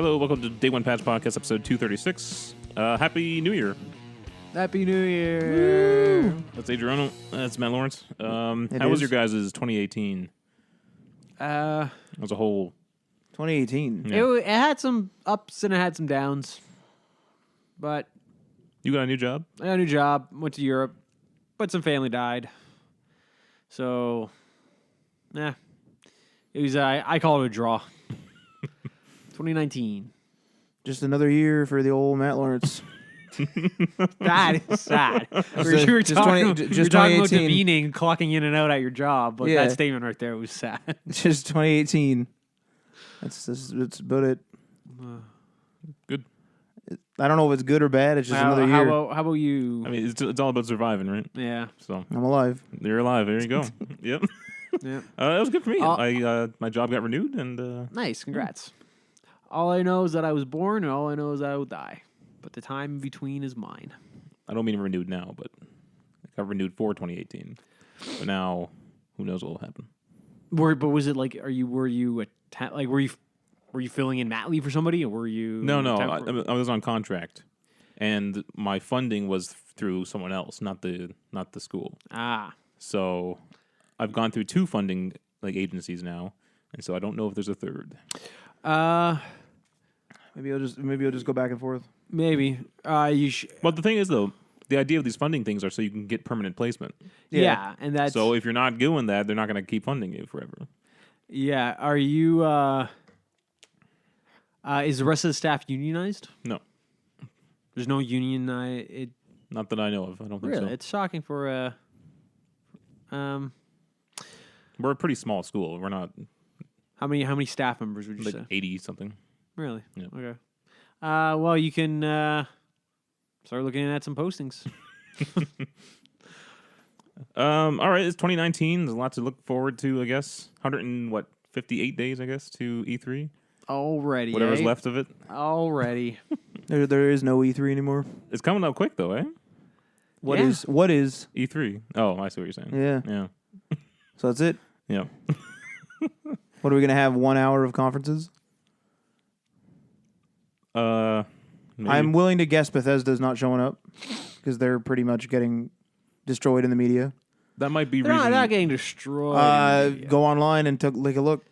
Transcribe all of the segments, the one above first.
Hello, welcome to Day One Patch Podcast, episode 236. Happy New Year. Happy New Year. Woo! That's Adriano. That's Matt Lawrence. How was your guys' 2018? As a whole. 2018. Yeah. It had some ups and it had some downs. But You got a new job? I got a new job, went to Europe, but some family died. So, it was, I call it a draw. 2019. Just another year for the old Matt Lawrence. That is sad. Just You were talking about 2018. demeaning, clocking in and out at your job, but Yeah. that statement right there was sad. Just 2018. That's about it. Good. I don't know if it's good or bad. It's just another year. How about you? I mean, it's all about surviving, right? Yeah. So I'm alive. you're alive. There you go. Yep. Yeah. That was good for me. My job got renewed, and Nice, congrats. All I know is that I was born, and all I know is that I will die. But the time in between is mine. I don't mean renewed now, but it got renewed for 2018. But now, who knows what will happen? But was it like? Were you filling in mat leave for somebody, or were you? No. I was on contract, and my funding was through someone else, not the school. Ah, So I've gone through two funding agencies now, and so I don't know if there's a third. Maybe I'll just go back and forth. maybe. But the thing is, though, the idea of these funding things are so you can get permanent placement. Yeah, and that's So if you're not doing that, they're not going to keep funding you forever. yeah. Are you? Is the rest of the staff unionized? No, There's no union. not that I know of. I don't think Really, so. it's shocking for We're a pretty small school. We're not How many staff members would you like say? 80 something. Really? Yeah. Okay. Well, you can start looking at some postings. All right, it's 2019. There's a lot to look forward to, I guess. 58 days, I guess, to E3. Already, Whatever's left of it. Already. There is no E3 anymore. It's coming up quick, though, eh? What Yeah. is? E3. Oh, I see what you're saying. Yeah. Yeah. So that's it. Yeah. What are we gonna have? 1 hour of conferences? Maybe. I'm willing to guess Bethesda's not showing up because they're pretty much getting destroyed in the media. That might be They're reason. not getting destroyed. Go online and take a look.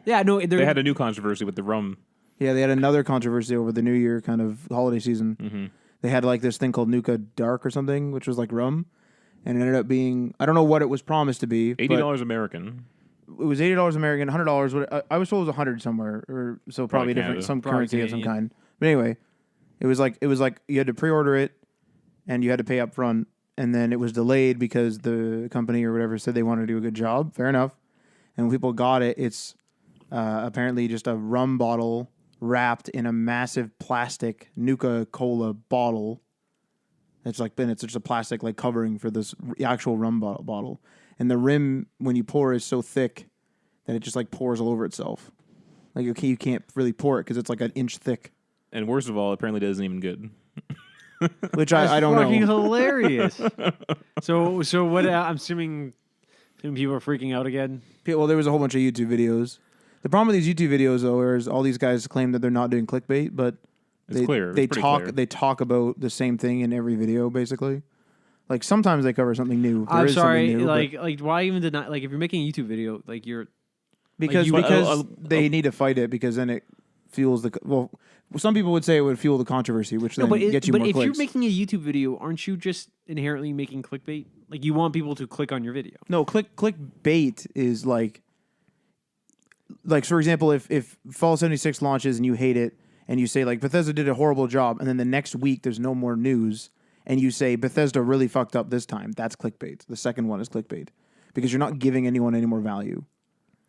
Yeah, no, They had a new controversy with the rum. Yeah, they had another controversy over the New Year kind of holiday season. Mm-hmm. They had this thing called Nuka Dark or something, which was like rum, and it ended up being, I don't know what it was promised to be. $80 American. It was $80 American, $100. I was told it was $100 somewhere, or so probably different, Canada. some Probably currency of some Canadian. kind. But anyway, it was like you had to pre-order it, and you had to pay up front, and then it was delayed because the company or whatever said they wanted to do a good job. Fair enough. And when people got it, it's apparently just a rum bottle wrapped in a massive plastic Nuka-Cola bottle. It's just a plastic covering for this actual rum bottle. And the rim, when you pour, is so thick that it just pours all over itself. You can't really pour it because it's an inch thick. And worst of all, apparently it isn't even good. Which I don't fucking know. hilarious. So what? I'm assuming people are freaking out again. Well, there was a whole bunch of YouTube videos. The problem with these YouTube videos, though, is all these guys claim that they're not doing clickbait, but It's clear. It's pretty clear. They talk about the same thing in every video, basically. Sometimes they cover something new. There I'm is something sorry. new, but- Why even deny? If you're making a YouTube video, you're because you- they need to fight it because then it fuels the. Well, some people would say it would fuel the controversy, which then gets you more if clicks. you're making a YouTube video, aren't you just inherently making clickbait? You want people to click on your video. No, clickbait is for example, if Fallout 76 launches and you hate it and you say Bethesda did a horrible job, and then the next week there's no more news and you say Bethesda really fucked up this time, that's clickbait. The second one is clickbait because you're not giving anyone any more value.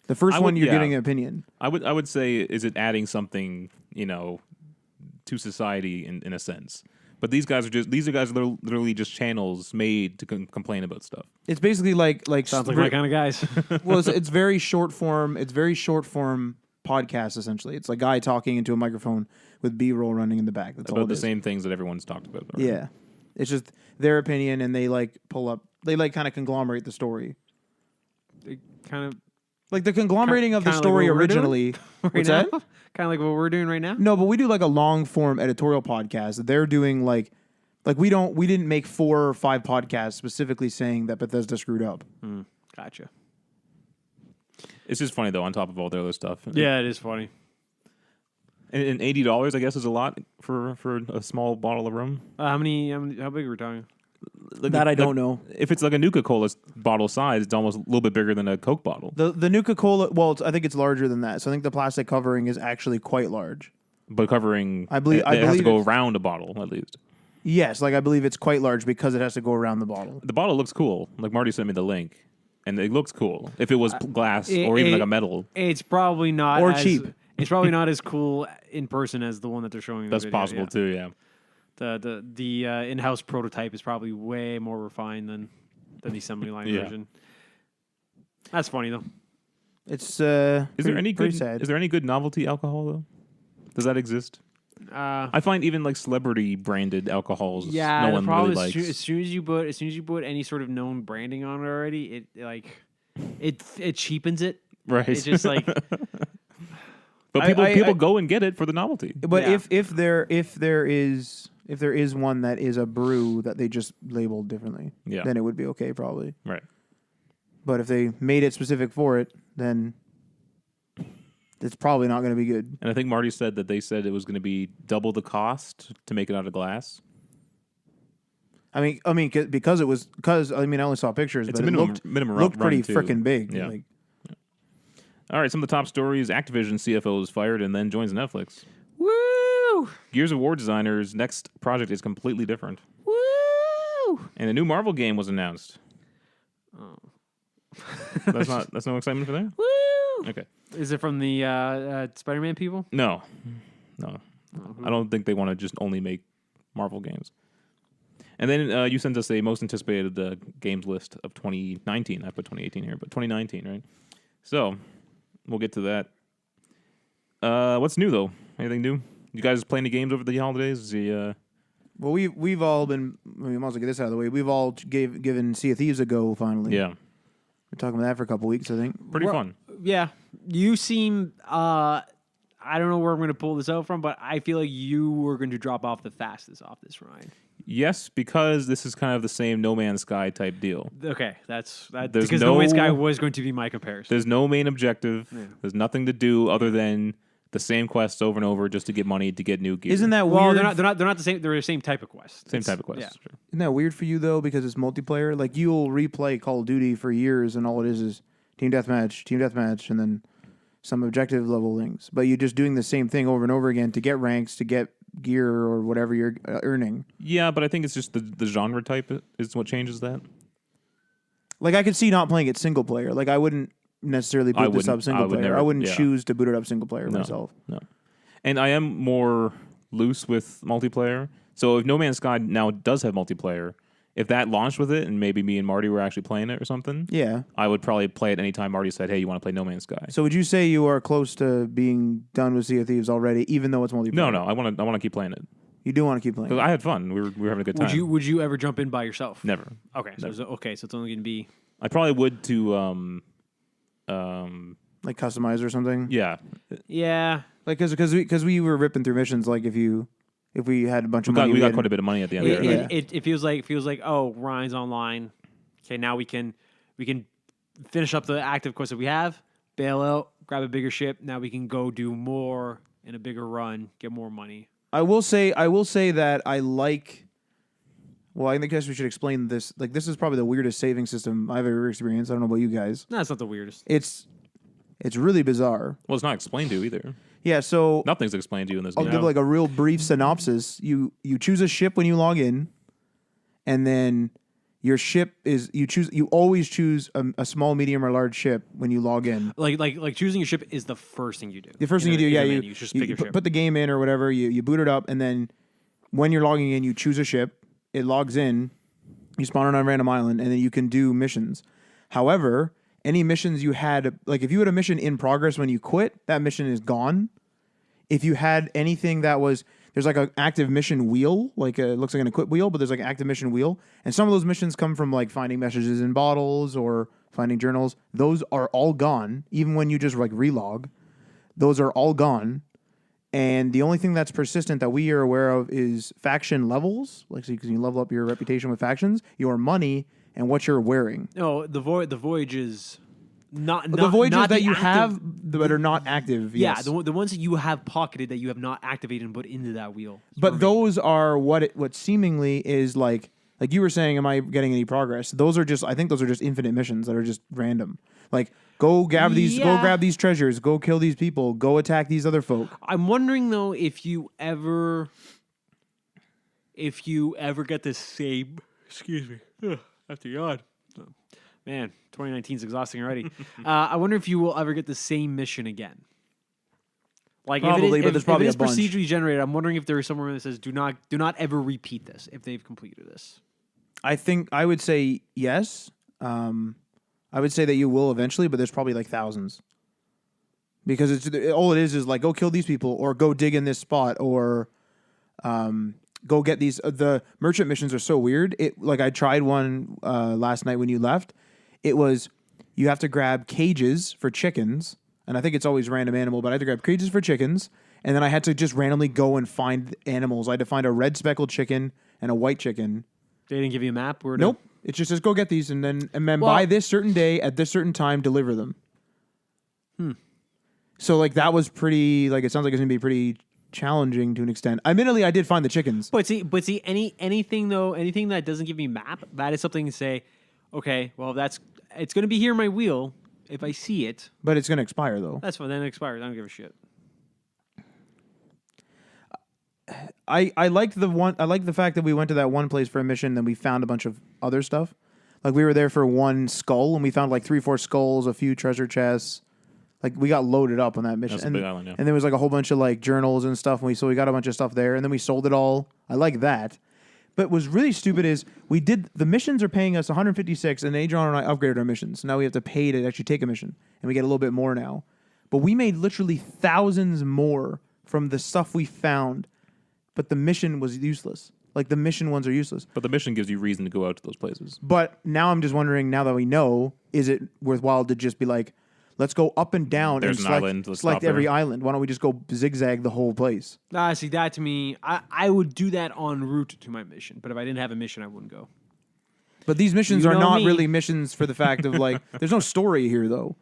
The first one you're giving an opinion. I would say, is it adding something, to society in a sense? But these guys are literally just channels made to complain about stuff. It's basically Sounds like my kind of guys. well, it's very short form. It's very short form podcast essentially. It's a guy talking into a microphone with B-roll running in the back. That's all About it the is. same things that everyone's talked about already. Yeah, it's just their opinion, and they pull up. They kind of conglomerate the story. They kind of Like the conglomerating of the Kinda like story what we're doing originally. Right What's now? that? Kind of like what we're doing right now. No, but we do like a long form editorial podcast. They're doing like we didn't make 4 or 5 podcasts specifically saying that Bethesda screwed up. Gotcha. Mm-hmm. Mm. It's just funny though. On top of all the other stuff, Yeah, it is funny. and $80, I guess, is a lot for a small bottle of rum. How big are we talking? Like, That I don't know. If it's like a Nuka-Cola bottle size, it's almost a little bit bigger than a Coke bottle. The Nuka-Cola, well, I think it's larger than that. So I think the plastic covering is actually quite large. But covering, I believe- it I has to believe go it's- around a bottle at least. Yes, like I believe it's quite large because it has to go around the bottle. The bottle looks cool. Like Marty sent me the link, and it looks cool. If it was glass or even like a metal, It's probably not Or as, cheap. It's probably not as cool in person as the one that they're showing. In the that's video, possible yeah. too. Yeah. The in-house prototype is probably way more refined than the assembly line Yeah. version. That's funny though. It's Is there any pretty good? sad. Is there any good novelty alcohol though? Does that exist? Uh, I find even like celebrity branded alcohols, yeah, no the one problem really is likes. as soon as you put any sort of known branding on it already, it cheapens it. Right. It's just like but people go and get it for the novelty. But Yeah. if there is one that is a brew that they just labeled differently, Yeah. then it would be okay probably. Right. But if they made it specific for it, then it's probably not going to be good. And I think Marty said that they said it was going to be double the cost to make it out of glass. I mean, because I only saw pictures, It's but a it minimum looked run, pretty too. freaking big. Yeah. Like, All right, some of the top stories. Activision CFO is fired and then joins Netflix. woo, Gears of War designers' next project is completely different. woo. And a new Marvel game was announced. Oh. That's no excitement for that? Woo! Okay. Is it from the Spider-Man people? No. I don't think they want to just only make Marvel games. And then you sent us a most anticipated games list of 2019. I put 2018 here, but 2019, right? So we'll get to that. What's new though? Anything new? You guys playing the games over the holidays? well, we've all been. We might as well get this out of the way. We've all given Sea of Thieves a go finally. Yeah, We're talking about that for a couple weeks, I think. pretty fun. Yeah, you seem. I don't know where I'm going to pull this out from, but I feel like you were going to drop off the fastest off this ride. Yes, because this is kind of the same No Man's Sky type deal. Okay, that's that. There's Because no- No Man's Sky was going to be my comparison. There's no main objective. Yeah. There's nothing to do other than the same quests over and over just to get money to get new gear. Isn't that Well, weird? they're not the same. They're the same type of quest. same It's- type of quest? Yeah. Sure. Isn't that weird for you though? Because it's multiplayer. Like you'll replay Call of Duty for years, and all it is team deathmatch, and then some objective level things. But you're just doing the same thing over and over again to get ranks, to get gear or whatever you're earning. Yeah, but I think it's just the genre type is what changes that. Like I could see not playing it single player. Like I wouldn't necessarily boot this wouldn't- up single I would player. never- I wouldn't yeah. choose to boot it up single player No. myself. No. And I am more loose with multiplayer. So if No Man's Sky now does have multiplayer, if that launched with it and maybe me and Marty were actually playing it or something, Yeah. I would probably play it anytime Marty said, hey, you want to play No Man's Sky? So would you say you are close to being done with Sea of Thieves already, even though it's multiplayer? No, I want to keep playing it. You do want to keep playing. Because I had fun. We were having a good time. Would you ever jump in by yourself? Never. Okay, so it's only going to be. I probably would to, Like customize or something. yeah. Yeah, Like because we were ripping through missions. Like if we had a bunch of money, We got had- quite a bit of money at the end of it. Yeah. right? it feels like oh, Ryan's online. Okay, now we can finish up the active quest that we have, bail out, grab a bigger ship. Now we can go do more in a bigger run, get more money. I will say that I like. Well, I guess we should explain this. Like this is probably the weirdest saving system I've ever experienced. I don't know about you guys. No, that's not the weirdest. It's really bizarre. Well, it's not explained to you either. Yeah. So Nothing's explained to you in this I'll game. give like a real brief synopsis. You choose a ship when you log in, and then your ship is you always choose a small, medium, or large ship when you log in. Like choosing your ship is the first thing you do. The first In thing you a- do, in yeah, a menu. you just pick your ship. put the game in or whatever. You boot it up, and then when you're logging in, you choose a ship. It logs in. You spawn on a random island, and then you can do missions. However, any missions you had, like if you had a mission in progress when you quit, that mission is gone. If you had anything that was, there's like an active mission wheel, like it looks like an equip wheel, but there's like an active mission wheel, and some of those missions come from like finding messages in bottles or finding journals. Those are all gone. Even when you just like relog, those are all gone. And the only thing that's persistent that we are aware of is faction levels, like so you can level up your reputation with factions, your money, and what you're wearing. No, the voyages. Not The voyages not that the you active, have that are not active. Yeah, Yes. the ones that you have pocketed that you have not activated and put into that wheel. But those are what seemingly is like you were saying, am I getting any progress? Those are just, I think those are just infinite missions that are just random. Like, go grab these treasures, go kill these people, go attack these other folk. I'm wondering though if you ever get the same. Excuse me. Ugh, after yawn. Oh, man, 2019 is exhausting already. I wonder if you will ever get the same mission again. Like Probably, if but there's probably if a it's bunch. procedurally generated, I'm wondering if there is somewhere that says do not ever repeat this if they've completed this. I think I would say yes. I would say that you will eventually, but there's probably like thousands. Because all it is like go kill these people or go dig in this spot or go get these. The merchant missions are so weird. I tried one last night when you left. It was you have to grab cages for chickens, and I think it's always random animal, but I had to grab cages for chickens, and then I had to just randomly go and find animals. I had to find a red speckled chicken and a white chicken. They didn't give you a map? Nope. It just says go get these and then by this certain day at this certain time deliver them. So like that was pretty like it sounds like it's gonna be pretty challenging to an extent. Admittedly, I did find the chickens. But see, anything that doesn't give me map, that is something to say, okay, well it's gonna be here in my wheel if I see it. But it's gonna expire though. That's fine. Then it expires. I don't give a shit. I liked the fact that we went to that one place for a mission, then we found a bunch of other stuff. Like we were there for one skull and we found like 3-4 skulls, a few treasure chests. Like we got loaded up on that mission. That's a big island, yeah. And there was like a whole bunch of like journals and stuff. And so we got a bunch of stuff there and then we sold it all. I like that. But what's really stupid is the missions are paying us 156 and Adrian and I upgraded our missions. So now we have to pay to actually take a mission and we get a little bit more now. But we made literally thousands more from the stuff we found. But the mission was useless. Like the mission ones are useless. But the mission gives you reason to go out to those places. But now I'm just wondering, now that we know, is it worthwhile to just be like, let's go up and down There's and an island, let's select stop every there. island? Why don't we just go zigzag the whole place? See, that to me, I would do that en route to my mission. But if I didn't have a mission, I wouldn't go. But these missions You are know not me. really missions for the fact of like, there's no story here though.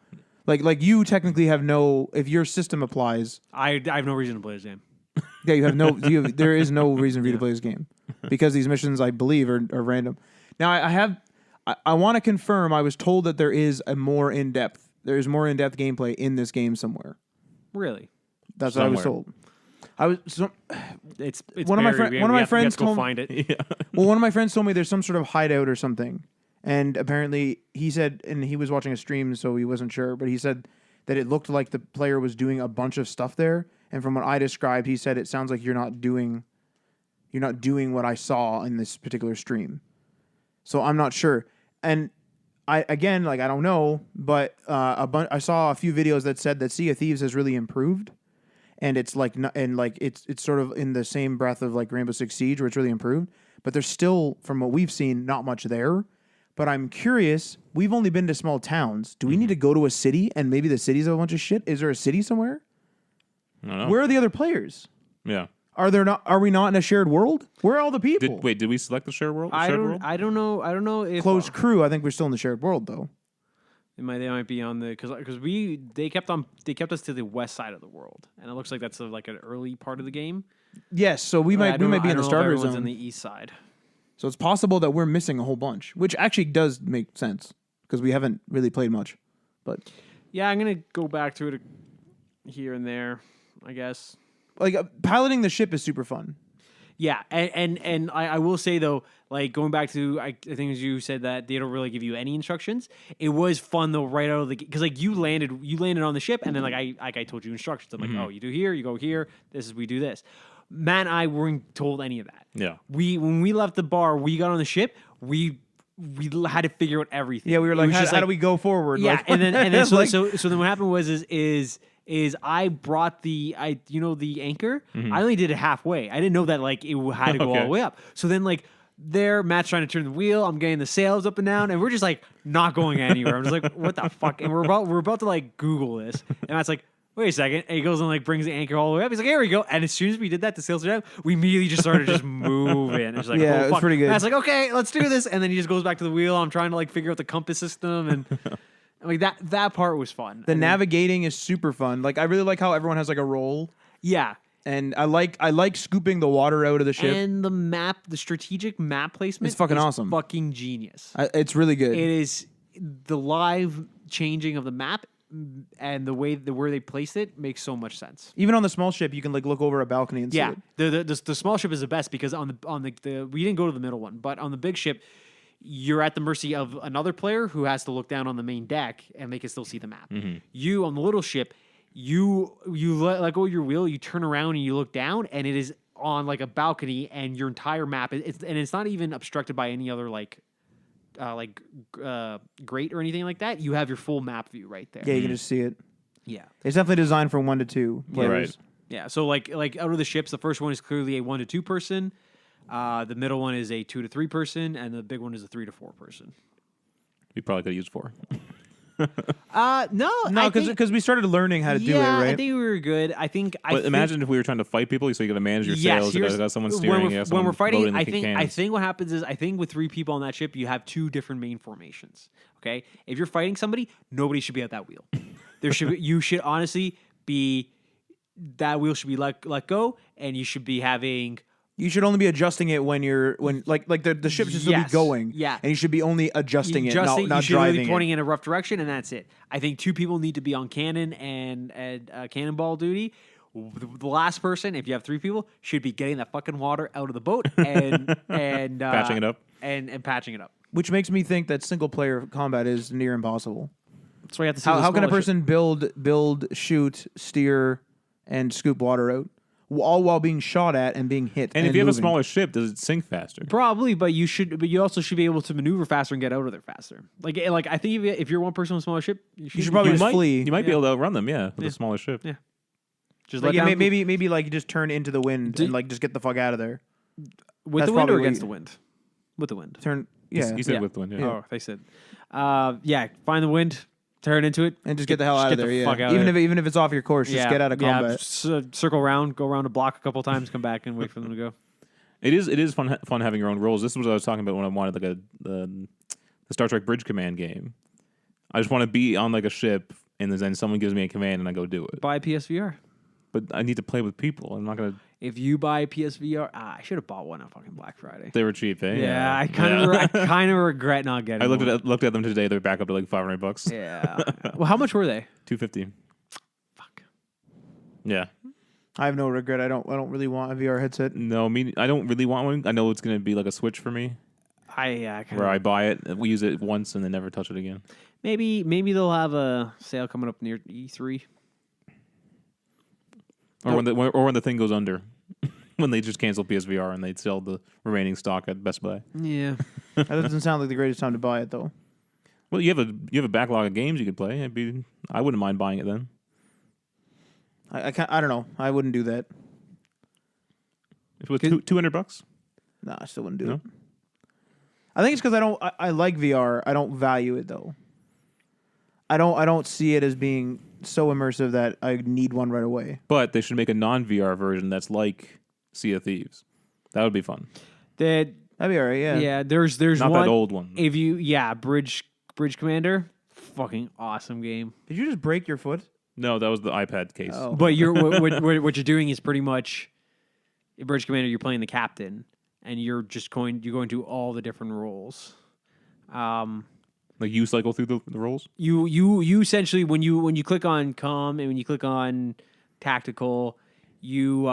Like you technically have no, if your system applies, I have no reason to play this game. yeah, you have no, there is no reason for you to play this game because these missions, I believe, are random. Now I want to confirm. I was told that there is more in depth gameplay in this game somewhere. Really? That's what I was told. It's One of my buried. one of my We have friends to go told find it. Well, one of my friends told me there's some sort of hideout or something, and apparently he said, and he was watching a stream, so he wasn't sure, but he said that it looked like the player was doing a bunch of stuff there. And from what I described, he said it sounds like you're not doing what I saw in this particular stream. So I'm not sure. And I don't know, but I saw a few videos that said that Sea of Thieves has really improved, and it's like it's sort of in the same breath of like Rainbow Six Siege, where it's really improved. But there's still, from what we've seen, not much there. But I'm curious. We've only been to small towns. Do we need to go to a city? And maybe the city's a bunch of shit. Is there a city somewhere? I don't know. Where are the other players? Yeah. Are we not in a shared world? Where are all the people? Did we select the shared world? I don't know if Closed crew. I think we're still in the shared world though. they might be on the because they kept us to the west side of the world, and it looks like that's like an early part of the game. Yes, so we might be in the starter zone. On the east side. So it's possible that we're missing a whole bunch, which actually does make sense because we haven't really played much. But Yeah, I'm gonna go back to it here and there, I guess. like piloting the ship is super fun. Yeah, and I will say though, like going back to I think as you said that they don't really give you any instructions. It was fun though right out of the because like you landed on the ship and then I told you instructions. I'm like, oh, you do here, you go here. We do this. Matt and I weren't told any of that. Yeah. When we left the bar, we got on the ship. We had to figure out everything. Yeah, we were It like, was how, just how do we go forward? Yeah, Like, and then so, like- so then what happened was is I brought the anchor. I only did it halfway. I didn't know that like it had to go all Okay. the way up. So then like there. Matt's trying to turn the wheel. I'm getting the sails up and down, and we're just like not going anywhere. I'm just like, what the fuck? And we're about to like Google this, and Matt's like, wait a second. And he goes and like brings the anchor all the way up. He's like, here we go. And as soon as we did that, the sails are down. We immediately just started just moving. It's like, Yeah, oh, it was fuck. pretty good. Matt's like, okay, let's do this. And then he just goes back to the wheel. I'm trying to like figure out the compass system, and like that part was fun. The navigating is super fun. Like I really like how everyone has like a role, yeah. and I like scooping the water out of the ship. And the map, the strategic map placement, It's fucking is awesome. fucking genius. It's really good. It is the live changing of the map and the way where they place it makes so much sense. Even on the small ship, you can like look over a balcony and see Yeah, it. the small ship is the best because on the we didn't go to the middle one, but on the big ship, you're at the mercy of another player who has to look down on the main deck and they can still see the map. You on the little ship, you let go of your wheel, you turn around and you look down, and it is on like a balcony, and your entire map it's not even obstructed by any other grate or anything like that. You have your full map view right there. Yeah, you can just see it. Yeah. It's definitely designed for 1 to 2 players. Right. Yeah, so like out of the ships, the first one is clearly a 1 to 2 person. The middle one is a 2 to 3 person, and the big one is a 3 to 4 person. We probably could have used 4. No, because we started learning how to do it, I right? think we were good. I think. But imagine if we were trying to fight people, so you got to manage your sails, you got someone steering, you got when someone we're fighting, loading the I cans. think what happens is with 3 people on that ship, you have 2 different main formations. Okay, if you're fighting somebody, nobody should be at that wheel. You should honestly be that wheel should be let go, and you should be having. You should only be adjusting it when the ship should still be Yes, going. yeah. And you should be only adjusting it, not you should driving really be pointing it. in a rough direction, and that's it. I think 2 people need to be on cannon and cannonball duty. The last person, if you have 3 people, should be getting that fucking water out of the boat and Patching it up. and patching it up. Which makes me think that single player combat is near impossible. That's why you have to see the How can a smaller ship. person build, shoot, steer, and scoop water out, all while being shot at and being hit? And if you have a moving? smaller ship, does it sink faster? Probably, but you also should be able to maneuver faster and get out of there faster. Like I think if you're one person on a smaller ship, You should probably just flee. You might be able to outrun them, with a smaller ship. Yeah. Just Like, let down maybe like just turn into the wind and like just get the fuck out of there. with that's the wind probably or what against you- the wind. With the wind. Turn, yeah, You said Yeah. with the wind, Oh, they said. Find the wind, turn into it, and just get the hell out of get there. the Yeah, fuck out of even if it's off your course, just get out of combat. circle around, go around a block a couple times, come back and wait for them to go. It is fun having your own roles. This is what I was talking about when I wanted like the Star Trek Bridge Command game. I just want to be on like a ship, and then someone gives me a command, and I go do it. Buy a PSVR. But I need to play with people. I'm not gonna. If you buy a PSVR, I should have bought one on fucking Black Friday. They were cheap, eh? Yeah, I kind of regret not getting. I looked one. looked at them today. They're back up to like $500. Yeah. Well, how much were they? $250. Fuck. Yeah. I have no regret. I don't really want a VR headset. No, I don't really want one. I know it's gonna be like a Switch for me, where I buy it, we use it once, and then never touch it again. maybe they'll have a sale coming up near E3. Or when the thing goes under, when they just cancel PSVR and they sell the remaining stock at Best Buy. Yeah. That doesn't sound like the greatest time to buy it, though. Well, you have a backlog of games you could play. I wouldn't mind buying it then. I don't know. I wouldn't do that. If it was $200. No, I still wouldn't do No? it. I think it's because I like VR. I don't value it though. I don't see it as being so immersive that I need one right away. But they should make a non-VR version that's like Sea of Thieves. That would be fun. That'd be alright. Yeah. Yeah. There's Not one that old one. If you Bridge Commander, fucking awesome game. Did you just break your foot? No, that was the iPad case. Oh. But what you're doing is pretty much in Bridge Commander. You're playing the captain, and you're going to all the different roles. Like you cycle through the roles? You essentially when you click on comm and when you click on tactical, you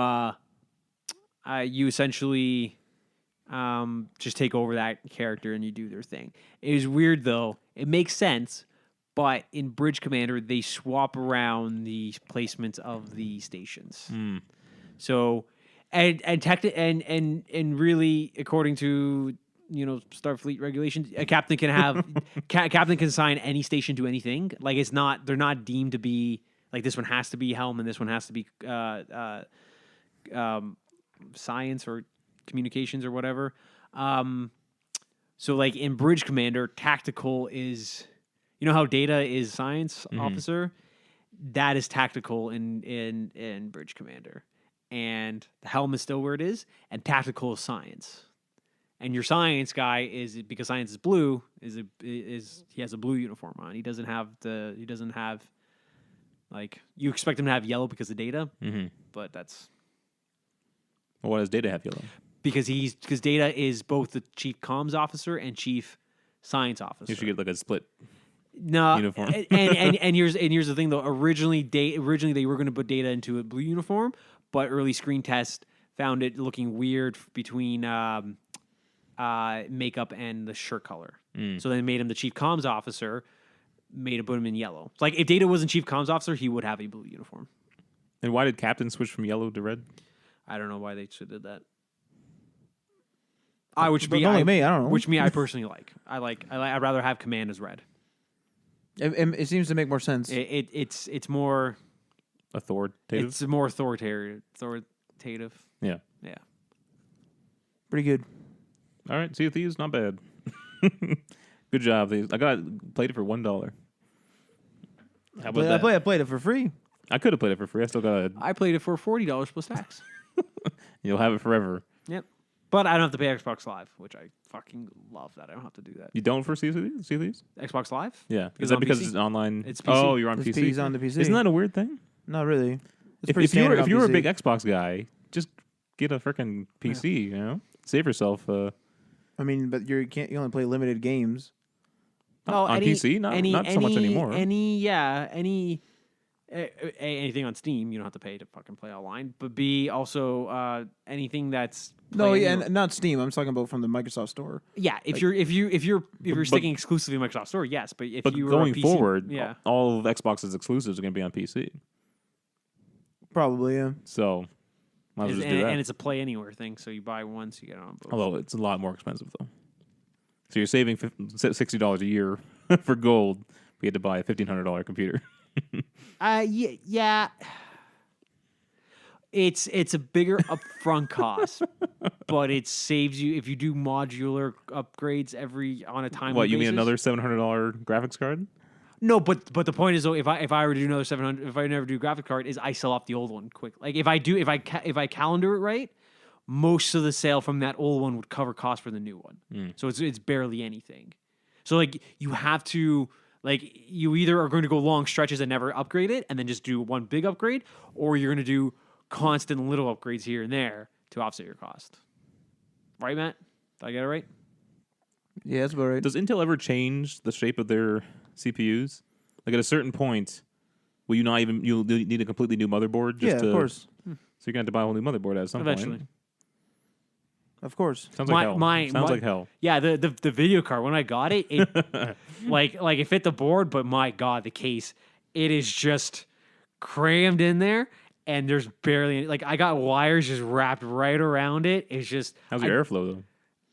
essentially just take over that character and you do their thing. It is weird though. It makes sense, but in Bridge Commander they swap around the placements of the stations. So and really according to Starfleet regulations, a captain can have captain can assign any station to anything. Like they're not deemed to be like this one has to be helm and this one has to be science or communications or whatever. So like in Bridge Commander, tactical is, how Data is science officer, that is tactical in Bridge Commander, and the helm is still where it is, and tactical is science. And your science guy is, because science is blue, is he has a blue uniform on. He doesn't have like, you expect him to have yellow because of Data, but that's Well, why does Data have yellow? because Data is both the chief comms officer and chief science officer. You should get like a split. No, uniform. and here's the thing though. Originally they were going to put Data into a blue uniform, but early screen test found it looking weird between makeup and the shirt color. So they made him the chief comms officer. Put him in yellow. Like if Data wasn't chief comms officer, he would have a blue uniform. And why did Captain switch from yellow to red? I don't know why they did that. Me, I don't know. Which me I personally like. I'd rather have command as red. It seems to make more sense. It's more Authoritative. It's more authoritative. Yeah. Yeah. Pretty good. All right. Sea of Thieves, not bad. Good job. I played it for $1. How about that? I played it for free. I could have played it for free. I still got it. I played it for $40 plus tax. You'll have it forever. Yep. But I don't have to pay Xbox Live, which I fucking love that I don't have to do that. You don't for Sea of Thieves? Xbox Live? Yeah. Because Is that on because PC? it's online? It's PC. Oh, you're on It's PC? on the PC. Isn't that a weird thing? Not really. It's If pretty standard you on were a PC. big Xbox guy, just get a freaking PC, Save yourself I mean, but you only play limited games. on PC? Not so much anymore. Anything on Steam, you don't have to pay to fucking play online. But B, also anything that's And not Steam. I'm talking about from the Microsoft Store. yeah. If you're sticking exclusively to Microsoft Store, yes. But if you were going a PC, forward, yeah. all of Xbox's exclusives are going to be on PC. Probably, yeah. So, might as well just do that. And it's a play anywhere thing, so you buy once, you get it on both. Although it's a lot more expensive, though. So you're saving $60 a year for gold, but you had to buy a $1,500 computer. Yeah. It's a bigger upfront cost, but it saves you if you do modular upgrades on a timely What, you mean basis. another $700 graphics card? No, but the point is though, if I were to do another 700, if I never do graphic card, is I sell off the old one quick. Like if I calendar it right, most of the sale from that old one would cover cost for the new one. So it's barely anything. So like you have to. Like, you either are going to go long stretches and never upgrade it and then just do one big upgrade, or you're going to do constant little upgrades here and there to offset your cost. Right, Matt? Did I get it right? Yeah, that's about right. Does Intel ever change the shape of their CPUs? Like, at a certain point, you'll need a completely new motherboard? Of course. So you're going to have to buy a whole new motherboard at some Eventually. point. Of course. Sounds like hell. Sounds like hell. Yeah, the video card, when I got it, like it fit the board, but my God, the case, it is just crammed in there, and there's barely any, I got wires just wrapped right around it. It's just How's your airflow, though?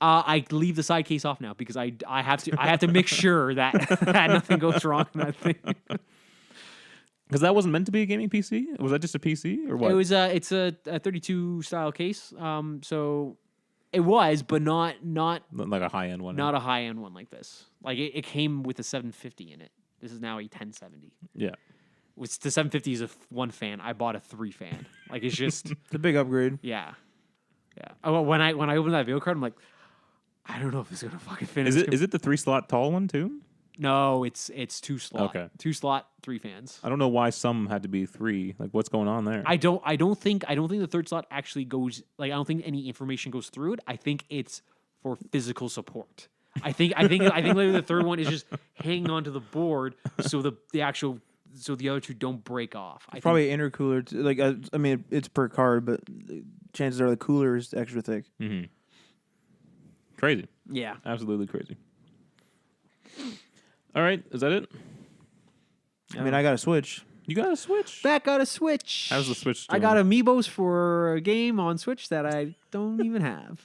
I leave the side case off now because I have to make sure that nothing goes wrong in that thing. Because that wasn't meant to be a gaming PC? Was that just a PC or what? It was it's a 32 style case. So it was, but not like a high end one. Not a high end one like this. Like it came with a 750 in it. This is now a 1070. Yeah. Which the 750 is one fan. I bought a 3 fan. Like it's just It's a big upgrade. yeah. Oh, when I opened that video card, I'm like, I don't know if it's gonna fucking fit. Is it the 3-slot tall one too? No, it's 2 slot. Okay. 2 slot, 3 fans. I don't know why some had to be 3. Like, what's going on there? I don't think the third slot actually goes. Like, I don't think any information goes through it. I think it's for physical support. I think maybe the third one is just hanging onto the board so the other two don't break off. I Probably an intercooler. I mean, it's per card, but chances are the cooler is extra thick. Mm-hmm. Crazy. Yeah. Absolutely crazy. All right, is that it? I mean, I got a Switch. You got a Switch? Back got a Switch. How's the Switch I doing? got amiibos for a game on Switch that I don't even have.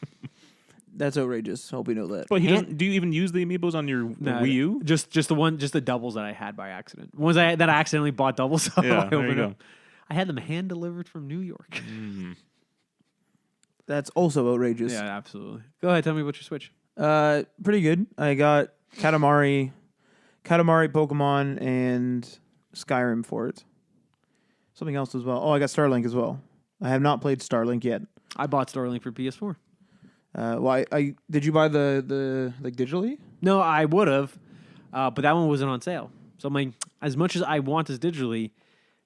That's outrageous. Hope you know that. But do you even use the amiibos on your Wii U? Just the doubles that I had by accident. Ones that I accidentally bought doubles of. Yeah, I there you opened go. up. I had them hand delivered from New York. Mm. That's also outrageous. Yeah, absolutely. Go ahead, tell me about your Switch. Pretty good. I got Katamari, Pokemon, and Skyrim for it. Something else as well. Oh, I got Starlink as well. I have not played Starlink yet. I bought Starlink for PS4. Well, I did you buy the like digitally? No, I would have, but that one wasn't on sale. So I'm like, as much as I want this digitally,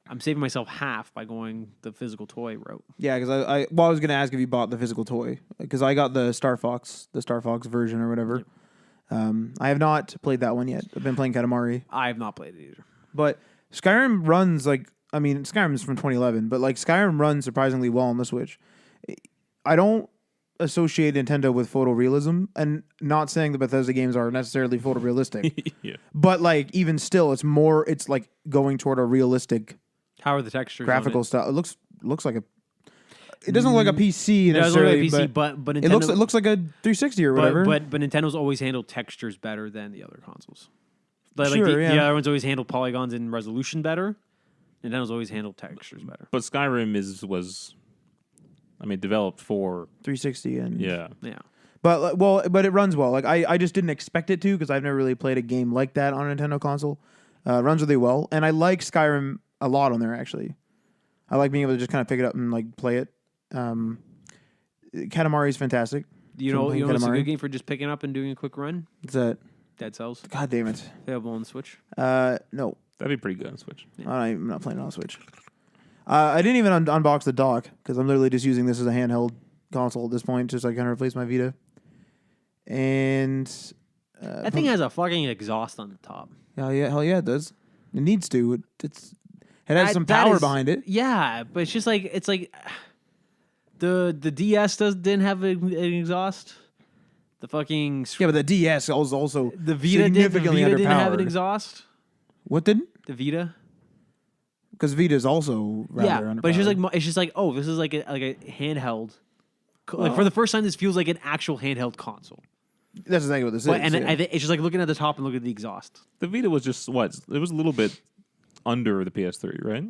I'm saving myself half by going the physical toy route. Yeah, because I was gonna ask if you bought the physical toy because I got the Star Fox version or whatever. Yep. I have not played that one yet. I've been playing Katamari. I have not played it either. But Skyrim runs like Skyrim's from 2011, but like Skyrim runs surprisingly well on the Switch. I don't associate Nintendo with photorealism, and not saying the Bethesda games are necessarily photorealistic. Yeah. But like even still, it's like going toward a realistic. How are the textures? Graphical style. It looks like a. It doesn't look like a PC it necessarily. Doesn't look like a PC, but Nintendo, it looks like a 360 or whatever. But Nintendo's always handled textures better than the other consoles. Like Sure, the other ones always handled polygons and resolution better. Nintendo's always handled textures better. But Skyrim was developed for 360 and yeah. But it runs well. Like I just didn't expect it to because I've never really played a game like that on a Nintendo console. It runs really well, and I like Skyrim a lot on there actually. I like being able to just kind of pick it up and like play it. Katamari is fantastic. You know it's a good game for just picking up and doing a quick run? What's that? Dead Cells. God damn it. Available on the Switch? No. That'd be pretty good on Switch. Yeah. I'm not playing it on Switch. I didn't even unbox the dock because I'm literally just using this as a handheld console at this point, just like kind of replace my Vita. And that thing has a fucking exhaust on the top. Hell yeah, it does. It needs to. It has some power behind it. Yeah, but it's like the DS didn't have an exhaust. The fucking but the DS was also the Vita didn't have an exhaust. What didn't? The Vita. Because Vita is also rather underpowered. But it's just like this is like a handheld. Like for the first time, this feels like an actual handheld console. That's exactly what this is. And it's just like looking at the top and looking at the exhaust. The Vita was just it was a little bit under the PS3, right?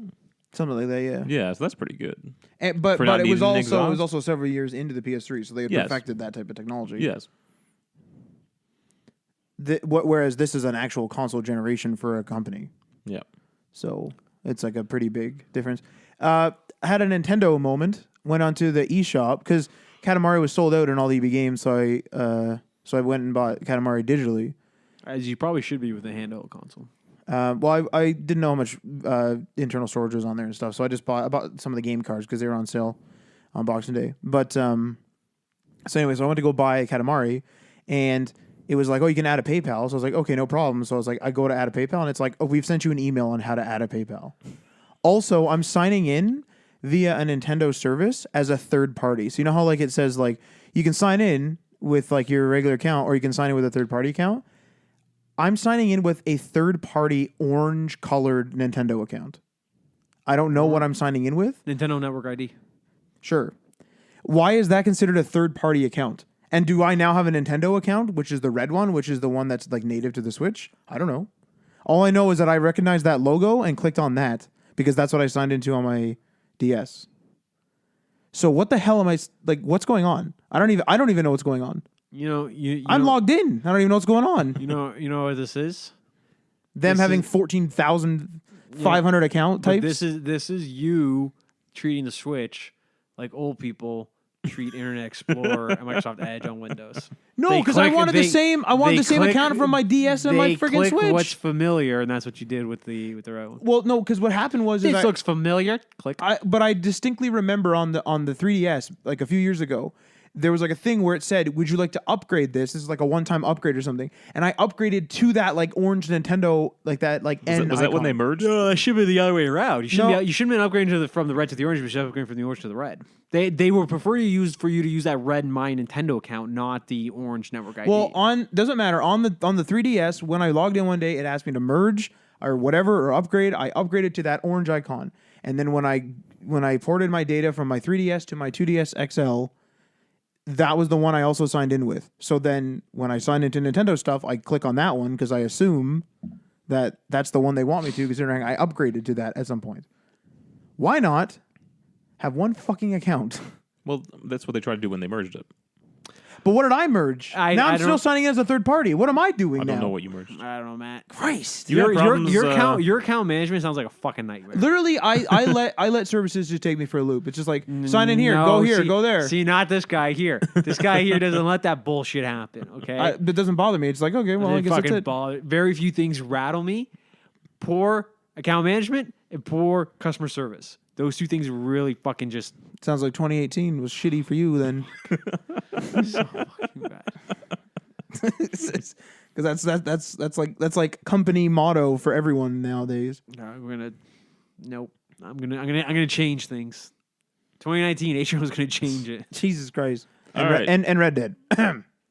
Something like that, yeah. Yeah, so that's pretty good. But it was also several years into the PS3, so they had perfected that type of technology. Yes. Whereas this is an actual console generation for a company. Yeah. So it's like a pretty big difference. I had a Nintendo moment. Went onto the eShop because Katamari was sold out in all the EB games, so I went and bought Katamari digitally. As you probably should be with a handheld console. Well, I didn't know how much internal storage was on there and stuff, so I bought some of the game cards because they were on sale on Boxing Day. But so I went to go buy Katamari, and it was like, oh, you can add a PayPal. So I was like, okay, no problem. So I was like, I go to add a PayPal, and it's like, oh, we've sent you an email on how to add a PayPal. Also, I'm signing in via a Nintendo service as a third party. So you know how like it says like you can sign in with like your regular account or you can sign in with a third party account? I'm signing in with a third party orange colored Nintendo account. I don't know what I'm signing in with. Nintendo Network ID. Sure. Why is that considered a third party account? And do I now have a Nintendo account, which is the red one, which is the one that's like native to the Switch? I don't know. All I know is that I recognized that logo and clicked on that because that's what I signed into on my DS. So what the hell am I like? What's going on? I don't even know what's going on. I'm logged in. I don't even know what's going on. You know what this is? Them having 14,500 account types. This is you treating the Switch like old people treat Internet Explorer and Microsoft Edge on Windows. No, because I wanted the same. I wanted the same account from my DS and my freaking Switch. What's familiar, and that's what you did with the right one. Well, no, because what happened was this looks familiar. Click. But I distinctly remember on the 3DS like a few years ago, there was like a thing where it said, "Would you like to upgrade this? This is like a one-time upgrade or something." And I upgraded to that like orange Nintendo like that like was that when they merged? No, it should be the other way around. You shouldn't be upgrading from the red to the orange. You should upgrade from the orange to the red. They would prefer for you to use that red My Nintendo account, not the orange network ID. Well, doesn't matter on the 3DS when I logged in one day, it asked me to merge or whatever or upgrade. I upgraded to that orange icon, and then when I ported my data from my 3DS to my 2DS XL. That was the one I also signed in with. So then when I sign into Nintendo stuff, I click on that one because I assume that that's the one they want me to, considering I upgraded to that at some point. Why not have one fucking account? Well, that's what they tried to do when they merged it. But what did I merge? Now I'm I still don't- signing in as a third party. What am I doing I now? don't know what you merged. I don't know, Matt. Christ. You got problems, Your account management sounds like a fucking nightmare. Literally, I let services just take me for a loop. It's just like sign in here, go here, see, go there. See, not this guy here. This guy here doesn't let that bullshit happen. Okay, It doesn't bother me. It's like, okay, well, I It guess that's fucking it. bother. Very few things rattle me. Poor account management and poor customer service. Those two things really fucking just Sounds like 2018 was shitty for you then. so fucking bad. Because that's like company motto for everyone nowadays. No, nope. I'm gonna change things. 2019, H1 was gonna change it. Jesus Christ. All And, right. and Red Dead.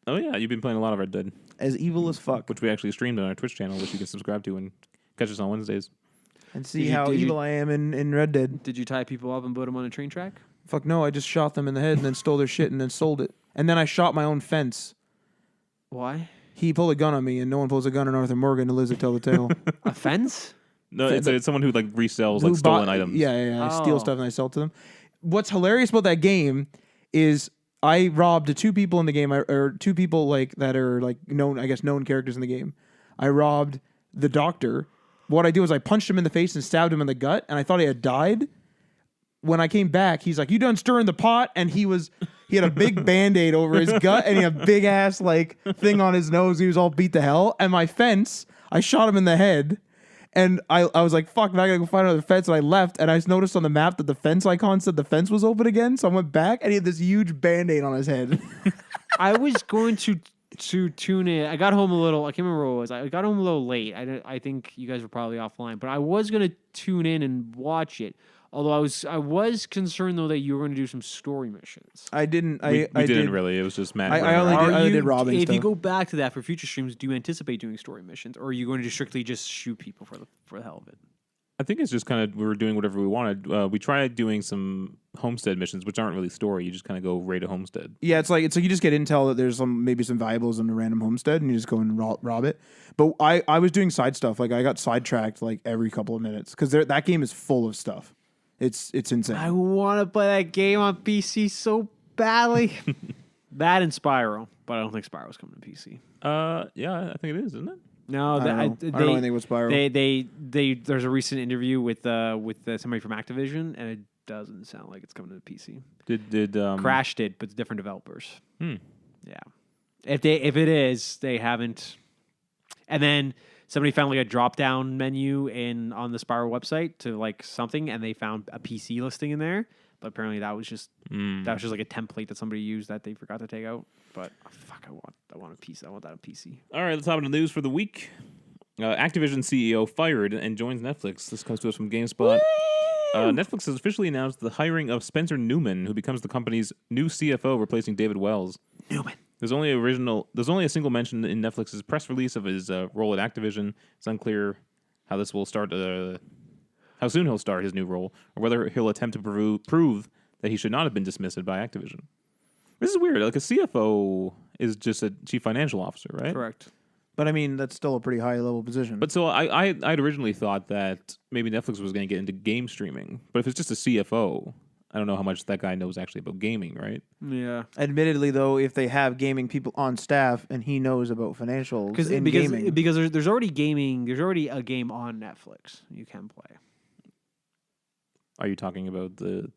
Oh yeah, you've been playing a lot of Red Dead, As evil as fuck. which we actually streamed on our Twitch channel, which you can subscribe to and catch us on Wednesdays. And see Did you- how did you- evil I am in Red Dead. Did you tie people up and put them on a train track? Fuck no, I just shot them in the head and then stole their shit and then sold it. And then I shot my own fence. Why? He pulled a gun on me, and no one pulls a gun on Arthur Morgan to live to tell the tale. A fence? No, it's someone who like resells Who like stolen bought- items. Yeah. I steal Oh. stuff and I sell it to them. What's hilarious about that game is I robbed two people in the game, or two people like that are like known characters in the game. I robbed the doctor. What I do is I punched him in the face and stabbed him in the gut, and I thought he had died. When I came back, he's like, "You done stirring the pot?" And he had a big Band-Aid over his gut, and he had a big ass like thing on his nose. He was all beat to hell. And my fence, I shot him in the head. And I was like, fuck, now I gotta go find another fence. And I left, and I noticed on the map that the fence icon said the fence was open again. So I went back, and he had this huge Band-Aid on his head. I was going to tune in. I got home a little. I can't remember what it was. I got home a little late. I think you guys were probably offline, but I was going to tune in and watch it. Although I was concerned though that you were going to do some story missions. I didn't. We I didn't did. really. It was just Matt. I running only around. did robbing If stuff. you go back to that for future streams, do you anticipate doing story missions, or are you going to strictly just shoot people for the hell of it? I think it's just kind of we were doing whatever we wanted. We tried doing some homestead missions, which aren't really story. You just kind of go raid a homestead. Yeah, it's like you just get intel that there's maybe some valuables in a random homestead, and you just go and rob it. But I was doing side stuff. Like I got sidetracked like every couple of minutes because that game is full of stuff. It's insane. I want to play that game on PC so badly. That and Spyro, but I don't think Spyro's coming to PC. Yeah, I think it is, isn't it? No, I don't know. I don't know anything with Spyro. They there's a recent interview with somebody from Activision, and it doesn't sound like it's coming to the PC. Did Crash did, but it's different developers. Hmm. Yeah, if it is, they haven't. And then somebody found like a drop down menu on the Spyro website to like something, and they found a PC listing in there. But apparently that was just like a template that somebody used that they forgot to take out. But fuck, I want a piece. I want that on PC. All right, let's hop into the news for the week. Activision CEO fired and joins Netflix. This comes to us from GameSpot. Netflix has officially announced the hiring of Spencer Newman, who becomes the company's new CFO, replacing David Wells. Newman. There's only a single mention in Netflix's press release of his role at Activision. It's unclear how this will start. How soon he'll start his new role, or whether he'll attempt to prove that he should not have been dismissed by Activision. This is weird. Like a CFO is just a chief financial officer, right? Correct. But I mean, that's still a pretty high level position. But so I'd originally thought that maybe Netflix was going to get into game streaming. But if it's just a CFO, I don't know how much that guy knows actually about gaming, right? Yeah. Admittedly, though, if they have gaming people on staff and he knows about financials in gaming, because there's already gaming. There's already a game on Netflix you can play. Are you talking about the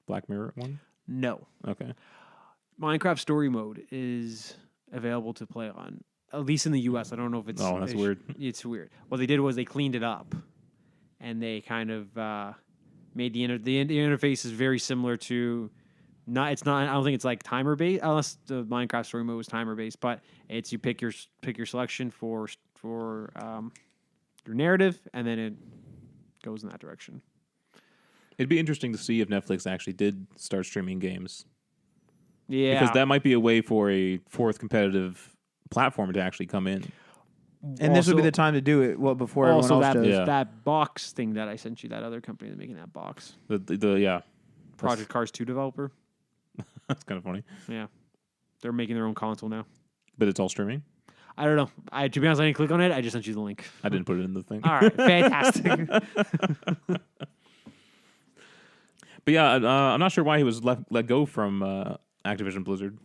Black Mirror one? No. Okay. Minecraft Story Mode is available to play on, at least in the U.S. I don't know if it's... Oh, that's weird. It's weird. What they did was they cleaned it up, and they kind of made the interface is very similar to... It's not. I don't think it's like timer based, unless the Minecraft Story Mode was timer based. But it's you pick your selection for your narrative, and then it goes in that direction. It'd be interesting to see if Netflix actually did start streaming games. Yeah, Because that might be a way for a fourth competitive platform to actually come in. and this would be the time to do it. Well, before everyone else does. Yeah. that box thing that I sent you, that other company that's making that box, Yeah, Project Cars 2 developer. that's kind of funny. Yeah, they're making their own console now. But it's all streaming. I don't know. To be honest, I didn't click on it. I just sent you the link. I didn't put it in the thing. All right, fantastic. But yeah, I'm not sure why he was let go from Activision Blizzard.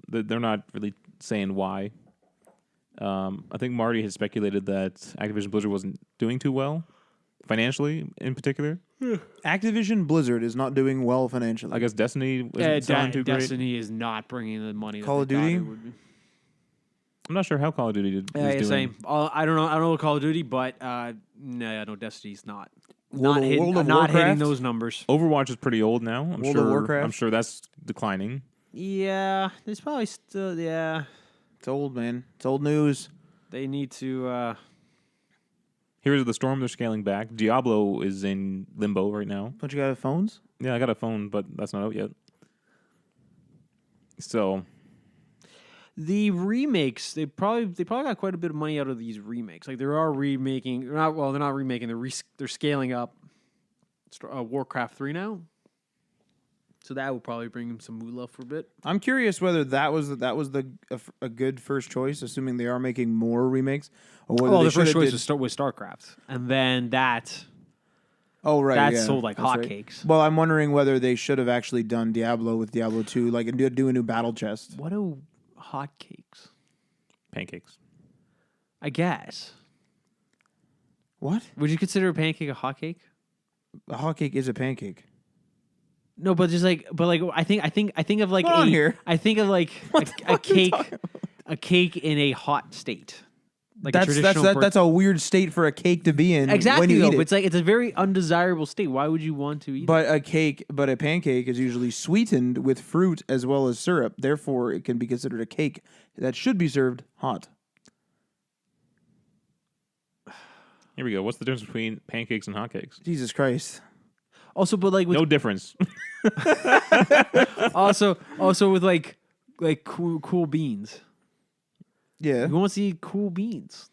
They're not really saying why. I think Marty has speculated that Activision Blizzard wasn't doing too well financially, in particular. Activision Blizzard is not doing well financially. I guess Destiny isn't selling too great. Destiny is not bringing the money. Call that of they Duty? thought it would be. I'm not sure how Call of Duty is doing. Same. I don't know what Call of Duty, but no, Destiny's not. World of not hitting Warcraft? those numbers. Overwatch is pretty old now. World of Warcraft? I'm sure that's declining. Yeah, there's probably still It's old, man. It's old news. They need to. Heroes of the Storm, they're scaling back. Diablo is in limbo right now. Don't you got phones? Yeah, I got a phone, but that's not out yet. So The remakes, they probably got quite a bit of money out of these remakes. Like they are remaking. They're not remaking. They're scaling up. Warcraft 3 now. So that would probably bring him some moolah for a bit. I'm curious whether that was a good first choice, assuming they are making more remakes, or whether The first choice was StarCraft, and then that sold like that's right. hotcakes. Well, I'm wondering whether they should have actually done Diablo with Diablo 2, like and do a new battle chest. What are hotcakes? pancakes. I guess. What? Would you consider a pancake a hotcake? A hotcake is a pancake. No, but I think of like Hold on here. I think of like a cake in a hot state. Like That's a weird state for a cake to be in. exactly. When you Though, eat it. it's a very undesirable state. Why would you want to eat it? But a pancake is usually sweetened with fruit as well as syrup. Therefore, it can be considered a cake that should be served hot. Here we go. What's the difference between pancakes and hotcakes? Jesus Christ. Also, but like with No difference. also with like cool beans. Yeah. You want to see cool beans.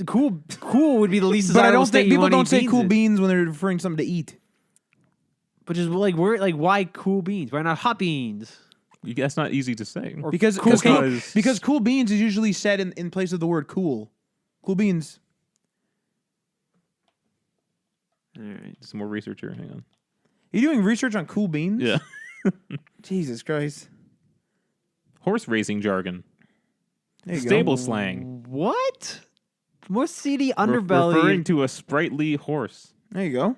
Cool would be the least But I desirable don't state think you people wanna don't eat say beans cool in. beans when they're referring to something to eat. But just why cool beans? Why not hot beans? That's not easy to say. Or Because cool because cool beans is usually said in place of the word cool. Cool beans. All right. Some more research here. Hang on. Are you doing research on cool beans? Yeah. Jesus Christ. Horse racing jargon. There you Stable go. slang. What? More seedy underbelly. Referring to a sprightly horse. There you go.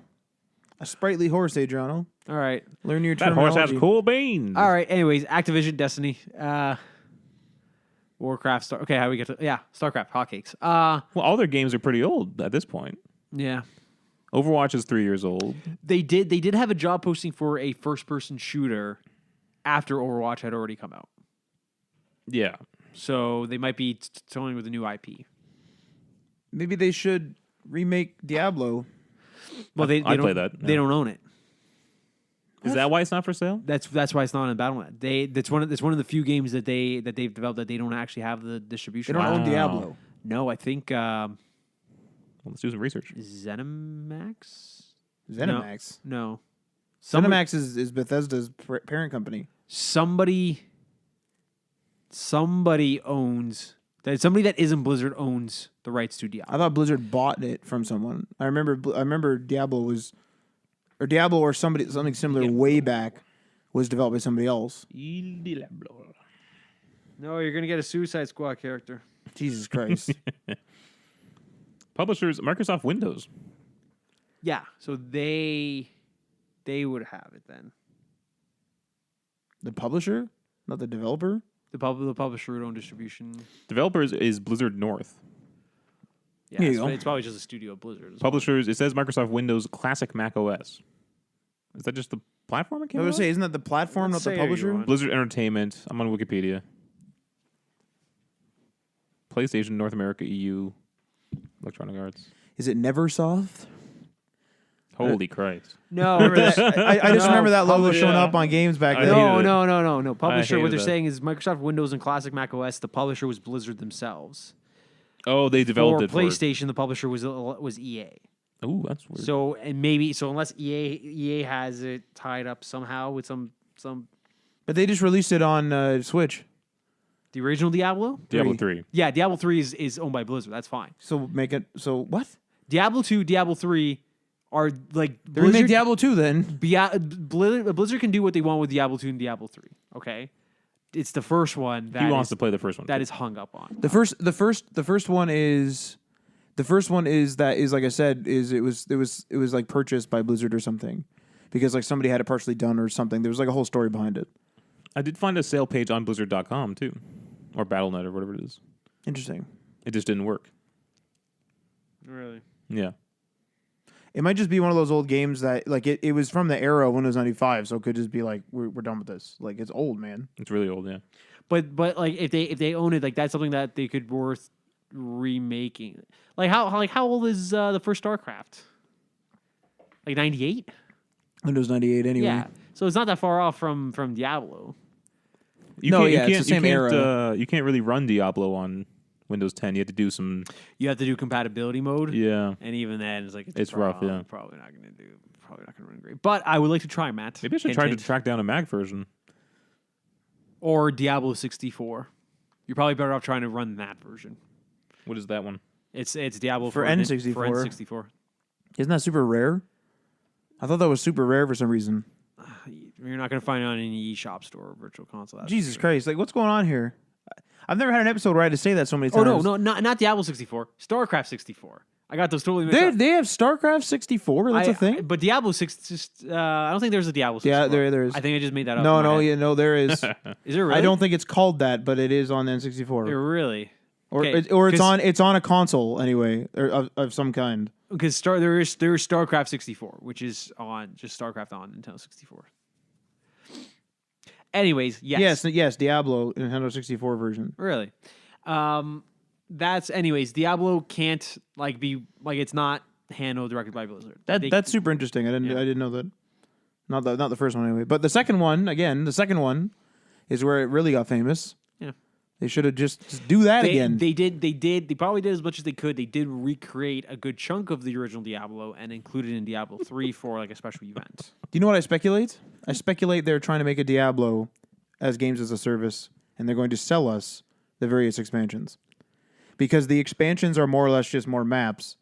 A sprightly horse, Adriano. All right. Learn your That horse terminology. has cool beans. All right. Anyways, Activision, Destiny, Warcraft, okay, how do we get to StarCraft, hotcakes. Well, all their games are pretty old at this point. Yeah. Overwatch is 3 years old. They did have a job posting for a first-person shooter after Overwatch had already come out. Yeah. So they might be toying with a new IP. Maybe they should remake Diablo. Well, I'd play that, They yeah. don't own it. Is that why it's not for sale? That's why it's not in Battle.net. That's one of the few games that they've developed that they don't actually have the distribution. They don't own Wow. Diablo. No, I think Well, let's do some research. ZeniMax. ZeniMax. No. ZeniMax is Bethesda's parent company. Somebody owns that. Somebody that isn't Blizzard owns the rights to Diablo. I thought Blizzard bought it from someone. I remember Diablo or something similar way back was developed by somebody else. No, you're gonna get a Suicide Squad character. Jesus Christ. Publishers, Microsoft Windows. Yeah, so they would have it then. The publisher, not the developer. The publisher would own distribution. Developers is Blizzard North. Yeah, Here you go. it's probably just a studio of Blizzard. Publishers, it says Microsoft Windows Classic Mac OS. Is that just the platform it I came was out? gonna say, isn't that the platform, Let's not the say, are you publisher? on? Blizzard Entertainment. I'm on Wikipedia. PlayStation North America EU. Electronic Arts. Is it Neversoft? Holy Christ. No, I just remember that logo publisher- showing up on games back I then. hated it. No. Publisher. What hated they're that. saying is Microsoft Windows and Classic Mac OS. The publisher was Blizzard themselves. Oh, they developed For it for PlayStation, the publisher was EA. Ooh, that's weird. So unless EA has it tied up somehow with some But they just released it on Switch. the original Diablo. Diablo 3. Yeah, Diablo 3 is owned by Blizzard. That's fine. So what? Diablo 2, Diablo 3 are like They remake Diablo 2 then. Blizzard can do what they want with Diablo 2 and Diablo 3. Okay, it's the first one that He wants to play the first one. that is hung up on. The first one is like I said it was like purchased by Blizzard or something, because like somebody had it partially done or something. There was like a whole story behind it. I did find a sale page on Blizzard.com too, or BattleNet or whatever it is. Interesting. It just didn't work. Really? Yeah. It might just be one of those old games that like it was from the era of Windows 95, so it could just be like we're done with this. Like it's old, man. It's really old, yeah. But like if they own it, like that's something that they could worth remaking. Like how old is the first StarCraft? Like 98? Windows 98 anyway. Yeah. So it's not that far off from Diablo. It's the same era. You can't really run Diablo on Windows 10. You have to do some. You have to do compatibility mode. Yeah. And even then, it's like It's rough, yeah. Probably not going to run great. But I would like to try, Matt. Maybe I should try to track down a Mac version. Or Diablo 64. You're probably better off trying to run that version. What is that one? It's Diablo For N64. For N64. Isn't that super rare? I thought that was super rare for some reason. You're not going to find it on any eShop store or virtual console. That's Jesus for sure. Christ! Like, what's going on here? I've never had an episode where I had to say that so many Oh times. no, not Diablo 64. StarCraft 64. I got those totally mixed up. They have StarCraft 64. That's a thing. But Diablo 6, just I don't think there's a Diablo 64. Yeah, there is. I think I just made that up. No, there is. Is there really? I don't think it's called that, but it is on the N64. Really? Or Okay, it's on a console anyway, or of some kind. Because there is StarCraft 64, which is on just StarCraft on Nintendo 64. Anyways, yes. Yes, Diablo Nintendo 64 version. Really. That's anyways. Diablo can't be it's not handled directly by Blizzard. That's super interesting. I didn't know that. Not the first one anyway, but the second one is where it really got famous. Yeah. They should have just do that again. They probably did as much as they could. They did recreate a good chunk of the original Diablo and include it in Diablo 3 for like a special event. Do you know what I speculate? I speculate they're trying to make a Diablo as games as a service, and they're going to sell us the various expansions. Because the expansions are more or less just more maps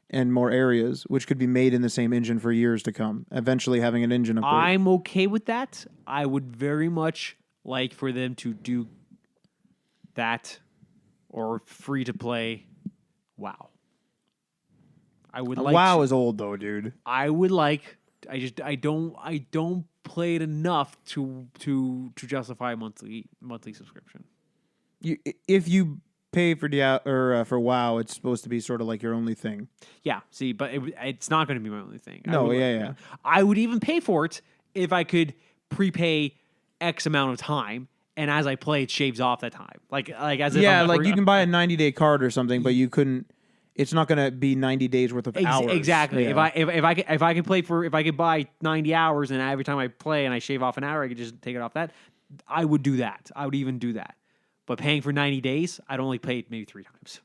and more areas, which could be made in the same engine for years to come, eventually having an engine upgrade. I'm okay with that. I would very much like for them to do that or free to play WoW. I would like WoW is old though, dude. I would like I don't play it enough to justify a monthly subscription. If you pay for for WoW, it's supposed to be sort of like your only thing. Yeah, see, but it's not going to be my only thing. No, yeah. I would even pay for it if I could prepay X amount of time, and as I play, it shaves off that time. Like as if you can buy a 90-day card or something, but you couldn't. It's not going to be 90 days worth of hours. Exactly. Yeah. If I could buy 90 hours, and every time I play and I shave off an hour, I could just take it off that. I would do that. I would even do that. But paying for 90 days, I'd only play it maybe 3 times.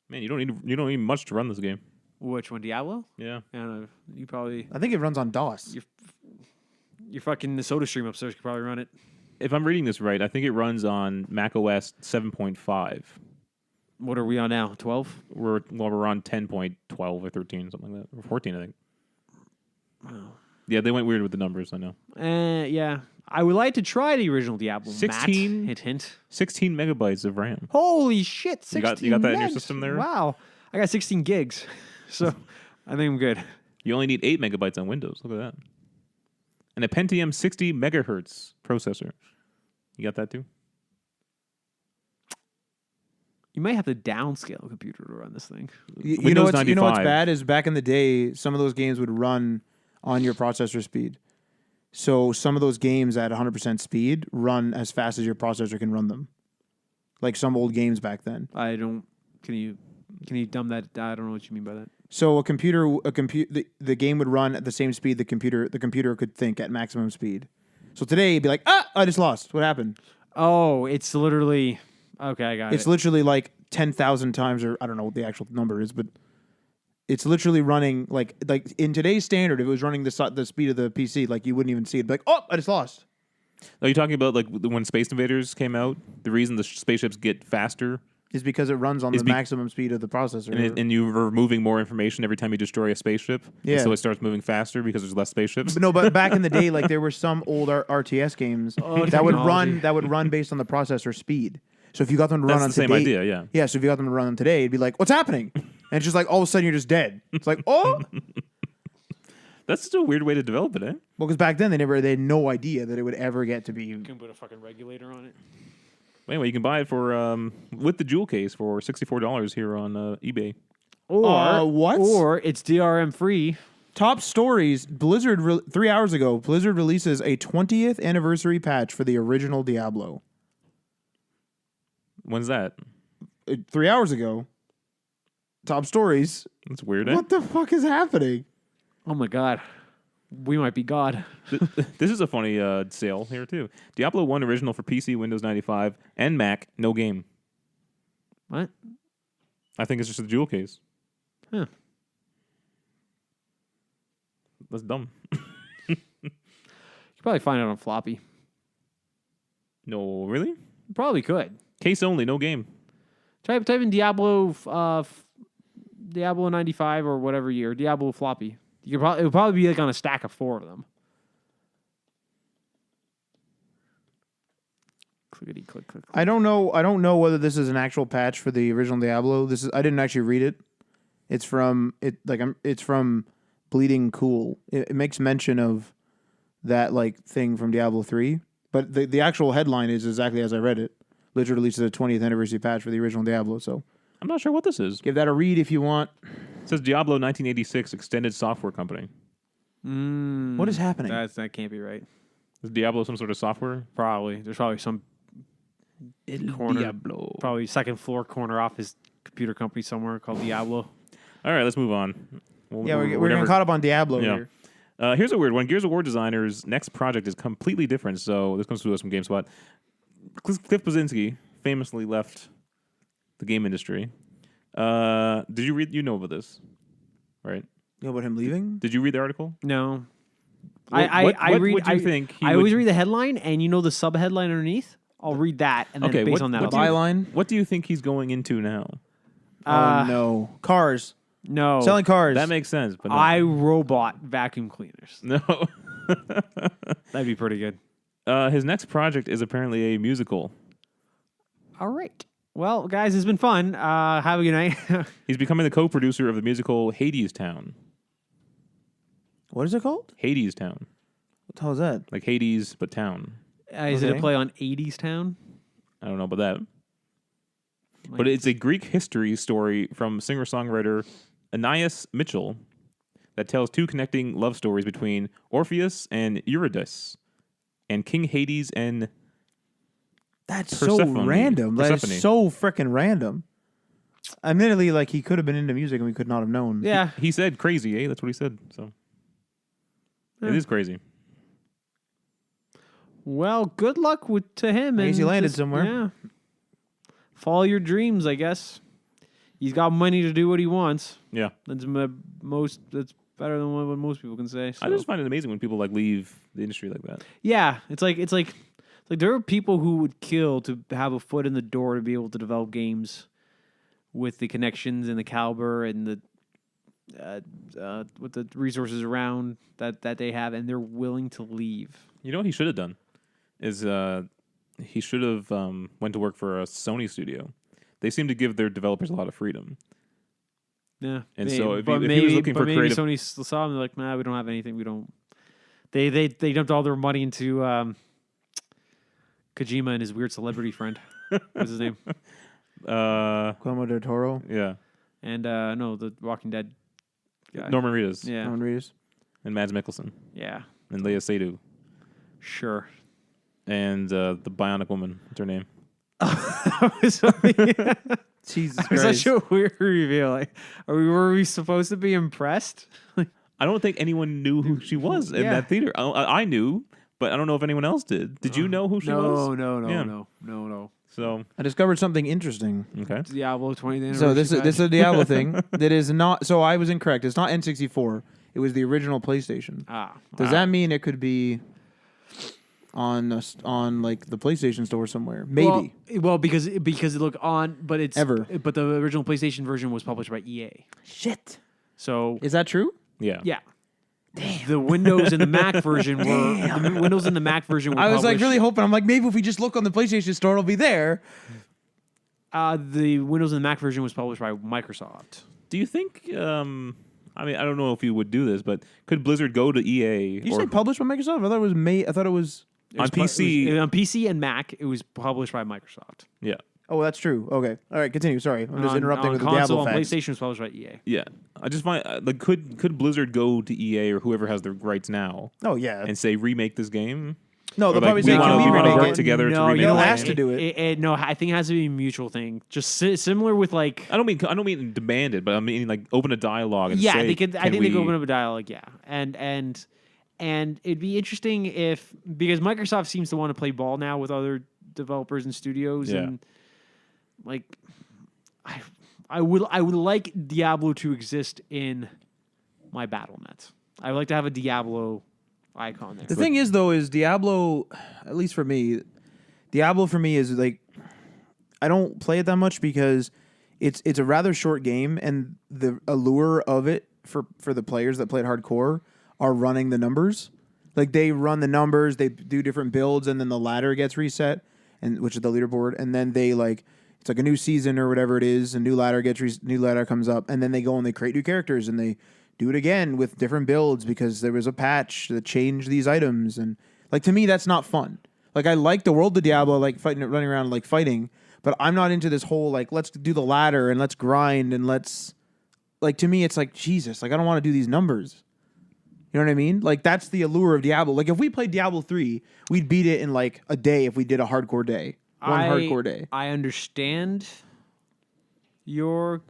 Man, you don't need much to run this game. Which one, Diablo? Yeah. I don't know. You probably I think it runs on DOS. your fucking Soda Stream upstairs could probably run it. If I'm reading this right, I think it runs on Mac OS 7.5. What are we on now? 12? We're on 10.12 or 13, something like that, or 14, I think. Wow. Yeah, they went weird with the numbers. I know. Yeah. I would like to try the original Diablo. 16 Matt, hint. 16 megabytes of RAM. Holy shit! 16 You got that in your megs. system there? Wow, I got 16 gigs, so I think I'm good. You only need 8 megabytes on Windows. Look at that. And a Pentium 60 megahertz processor. You got that too? You might have to downscale a computer to run this thing. You know what's bad is back in the day, some of those games would run on your processor speed. So some of those games at 100% speed run as fast as your processor can run them. Like some old games back then. I don't. Can you dumb that? I don't know what you mean by that. So the game would run at the same speed the computer could think at maximum speed. So today it'd be like, I just lost. What happened? Oh, it's literally okay. I got it. It's literally like 10,000 times, or I don't know what the actual number is, but it's literally running like in today's standard. If it was running the speed of the PC, like you wouldn't even see it. Like, I just lost. Are you talking about like when Space Invaders came out? The reason the spaceships get faster is because it runs on the maximum speed of the processor. And you're removing more information every time you destroy a spaceship. Yeah. And so it starts moving faster because there's less spaceships. But back in the day, like there were some old RTS games that would run based on the processor speed. So if you got them to run on the same today, idea, yeah. Yeah, so if you got them to run them today, it'd be like, what's happening? And it's just like all of a sudden you're just dead. It's like, oh. That's just a weird way to develop it, eh? Well, because back then they had no idea that it would ever get to be. You can put a fucking regulator on it. Anyway, you can buy it for with the jewel case for $64 here on eBay. Or what? Or it's DRM free. Top stories. Blizzard 3 hours ago. Blizzard releases a 20th anniversary patch for the original Diablo. When's that? 3 hours ago. Top stories. That's weird, eh? What the fuck is happening? Oh my god. We might be God. This is a funny sale here, too. Diablo 1 original for PC, Windows 95, and Mac, no game. What? I think it's just a jewel case. Huh. That's dumb. You could probably find it on floppy. No, really? You probably could. Case only, no game. Type in Diablo Diablo 95 or whatever year. Diablo floppy. It would probably be like on a stack of 4 of them. Clickety click click. I don't know whether this is an actual patch for the original Diablo. I didn't actually read it. It's from Bleeding Cool. It makes mention of that like thing from Diablo 3, but the actual headline is exactly as I read it. Blizzard releases a 20th anniversary patch for the original Diablo. So I'm not sure what this is. give that a read if you want. It says Diablo 1986 Extended Software Company. What is happening? That can't be right. Is Diablo some sort of software? Probably. There's probably some corner, Diablo. probably second floor corner office computer company somewhere called Diablo. All right, let's move on. We're getting caught up on Diablo Yeah. here. Here's a weird one. Gears of War designer's next project is completely different. So this comes to us from GameSpot. Cliff Bleszinski famously left the game industry. Did you read? You know about this, right? You know about him leaving? Did you read the article? No. What read. would you think? I always read the headline, and you know the sub headline underneath. I'll read that, and then based on that, what byline? What do you think he's going into now? Oh no, cars. No, Selling cars. That makes sense, but no. iRobot vacuum cleaners. No. That'd be pretty good. His next project is apparently a musical. All right. Well, guys, it's been fun. Have a good night. He's becoming the co-producer of the musical Hades Town. What is it called? Hades Town. What the hell is that? Like Hades, but town. Is it a Okay. play on 80s Town? I don't know about that. But it's a Greek history story from singer-songwriter Anais Mitchell that tells 2 connecting love stories between Orpheus and Eurydice and King Hades and That's Persephone. so random. That's Persephone. so freaking random. Admittedly, like he could have been into music and we could not have known. Yeah. He said crazy, eh? That's what he said. So it is crazy. Well, good luck to him. I guess he and landed just- somewhere. Yeah. Follow your dreams, I guess. He's got money to do what he wants. Yeah. That's That's better than what most people can say. So. I just find it amazing when people like leave the industry like that. Yeah, it's like there are people who would kill to have a foot in the door to be able to develop games with the connections and the caliber and the with the resources around that they have, and they're willing to leave. You know what he should have done is he should have went to work for a Sony studio. They seem to give their developers a lot of freedom. Yeah, And maybe, so if but he maybe, was looking but for maybe creative, Sony saw him. They're like, nah, we don't have anything. We don't. They dumped all their money into Kojima and his weird celebrity friend. What's his name? Guillermo del Toro. Yeah, And no, the Walking Dead guy. Norman Reedus Yeah, Norman Reedus. and Mads Mikkelsen yeah, and Leia Seydoux sure. and the Bionic Woman. What's her name? Jesus It's Christ. such a weird reveal. Like, were we supposed to be impressed? I don't think anyone knew who she was in Yeah. that theater. I knew, but I don't know if anyone else did. Did you know who she was? No. So I discovered something interesting. okay. Diablo 20th So this anniversary is a Diablo thing that is not. So I was incorrect. It's not N64. It was the original PlayStation. Ah, Does that mean it could be on like the PlayStation Store somewhere. Maybe. Well, because it look on, but it's Ever. But the original PlayStation version was published by EA. Shit. So Is that true? Yeah. yeah. The Windows and the Mac version were the Windows and the Mac version. Were I was like published- really hoping. I'm like, maybe if we just look on the PlayStation Store, it'll be there. The Windows and the Mac version was published by Microsoft. Do you think? I mean, I don't know if you would do this, but could Blizzard go to EA Did you say published by Microsoft? I thought it was I thought it was. on PC? On PC and Mac, it was published by Microsoft. Yeah. Oh, that's true. Okay. All right. Continue. Sorry, I'm just On- interrupting on with the console Diablo and facts. PlayStation was published by EA. Yeah. I just find like could Blizzard go to EA or whoever has the rights now Oh yeah. and say remake this game? No, Or, they'll like, probably we say, wanna- "Can we we wanna remake work it?" together to no, remake you know They'll the ask game. to do it. No, I think it has to be a mutual thing. Just similar with like. I don't mean demand it, but I mean like open a dialogue and Yeah, say, they could. I can think they could we- open up a dialogue. Yeah, and it'd be interesting if because Microsoft seems to want to play ball now with other developers and studios, Yeah. and like I would like Diablo to exist in my BattleNet. I would like to have a Diablo icon there. The thing is, though, is Diablo, at least for me, Diablo for me is like I don't play it that much because it's a rather short game, and the allure of it for the players that play it hardcore are running the numbers. Like they run the numbers, they do different builds, and then the ladder gets reset, and which is the leaderboard, and then they like it's like a new season or whatever it is, a new ladder new ladder comes up, and then they go and they create new characters and they do it again with different builds because there was a patch that changed these items, and like to me that's not fun. Like I like the world of Diablo, like fighting, running around like fighting, but I'm not into this whole like let's do the ladder and let's grind and let's like to me it's like Jesus, like I don't want to do these numbers. You know what I mean? Like that's the allure of Diablo. Like if we played Diablo 3, we'd beat it in like a day if we did a hardcore day. Hardcore day. I understand your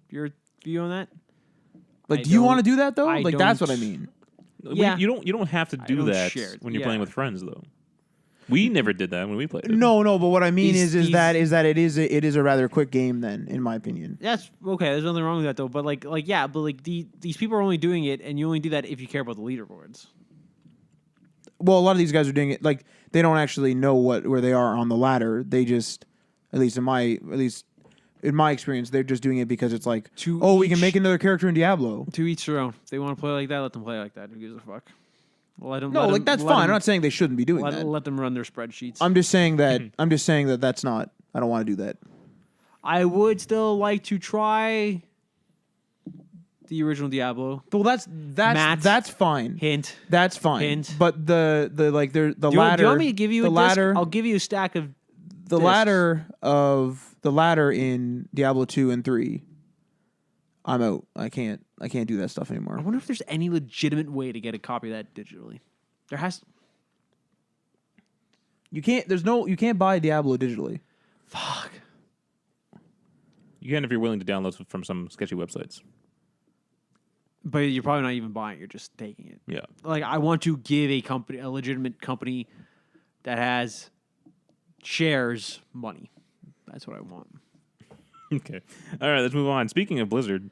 view on that. Like I do you don't- want to do that though? I Like that's what I don't- mean. Yeah. You don't have to do don't that share it. when you're Yeah. playing with friends though. We never did that when we played it. No, but what I mean These- is that it is a rather quick game then, in my opinion. That's okay. There's nothing wrong with that though. But yeah. But like these people are only doing it, and you only do that if you care about the leaderboards. Well, a lot of these guys are doing it like they don't actually know where they are on the ladder. They just, at least in my experience, they're just doing it because it's like, we can make another character in Diablo. To each their own. If they want to play like that, let them play like that. Who gives a fuck? Let them. No, let like them- that's let fine. them- I'm not saying they shouldn't be doing that. Let them run their spreadsheets. I'm just saying that that's not. I don't want to do that. I would still like to try the original Diablo. Well, that's fine. Hint. That's fine. Hint. But the like the Do ladder. you want me to give you the a ladder? disc? I'll give you a stack of The discs. ladder in Diablo 2 and 3. I'm out. I can't do that stuff anymore. I wonder if there's any legitimate way to get a copy of that digitally. There has. You can't buy Diablo digitally. Fuck. You can if you're willing to download from some sketchy websites. But you're probably not even buying it. You're just taking it. Yeah. Like I want to give a legitimate company that has shares money. That's what I want. Okay. All right, let's move on. Speaking of Blizzard,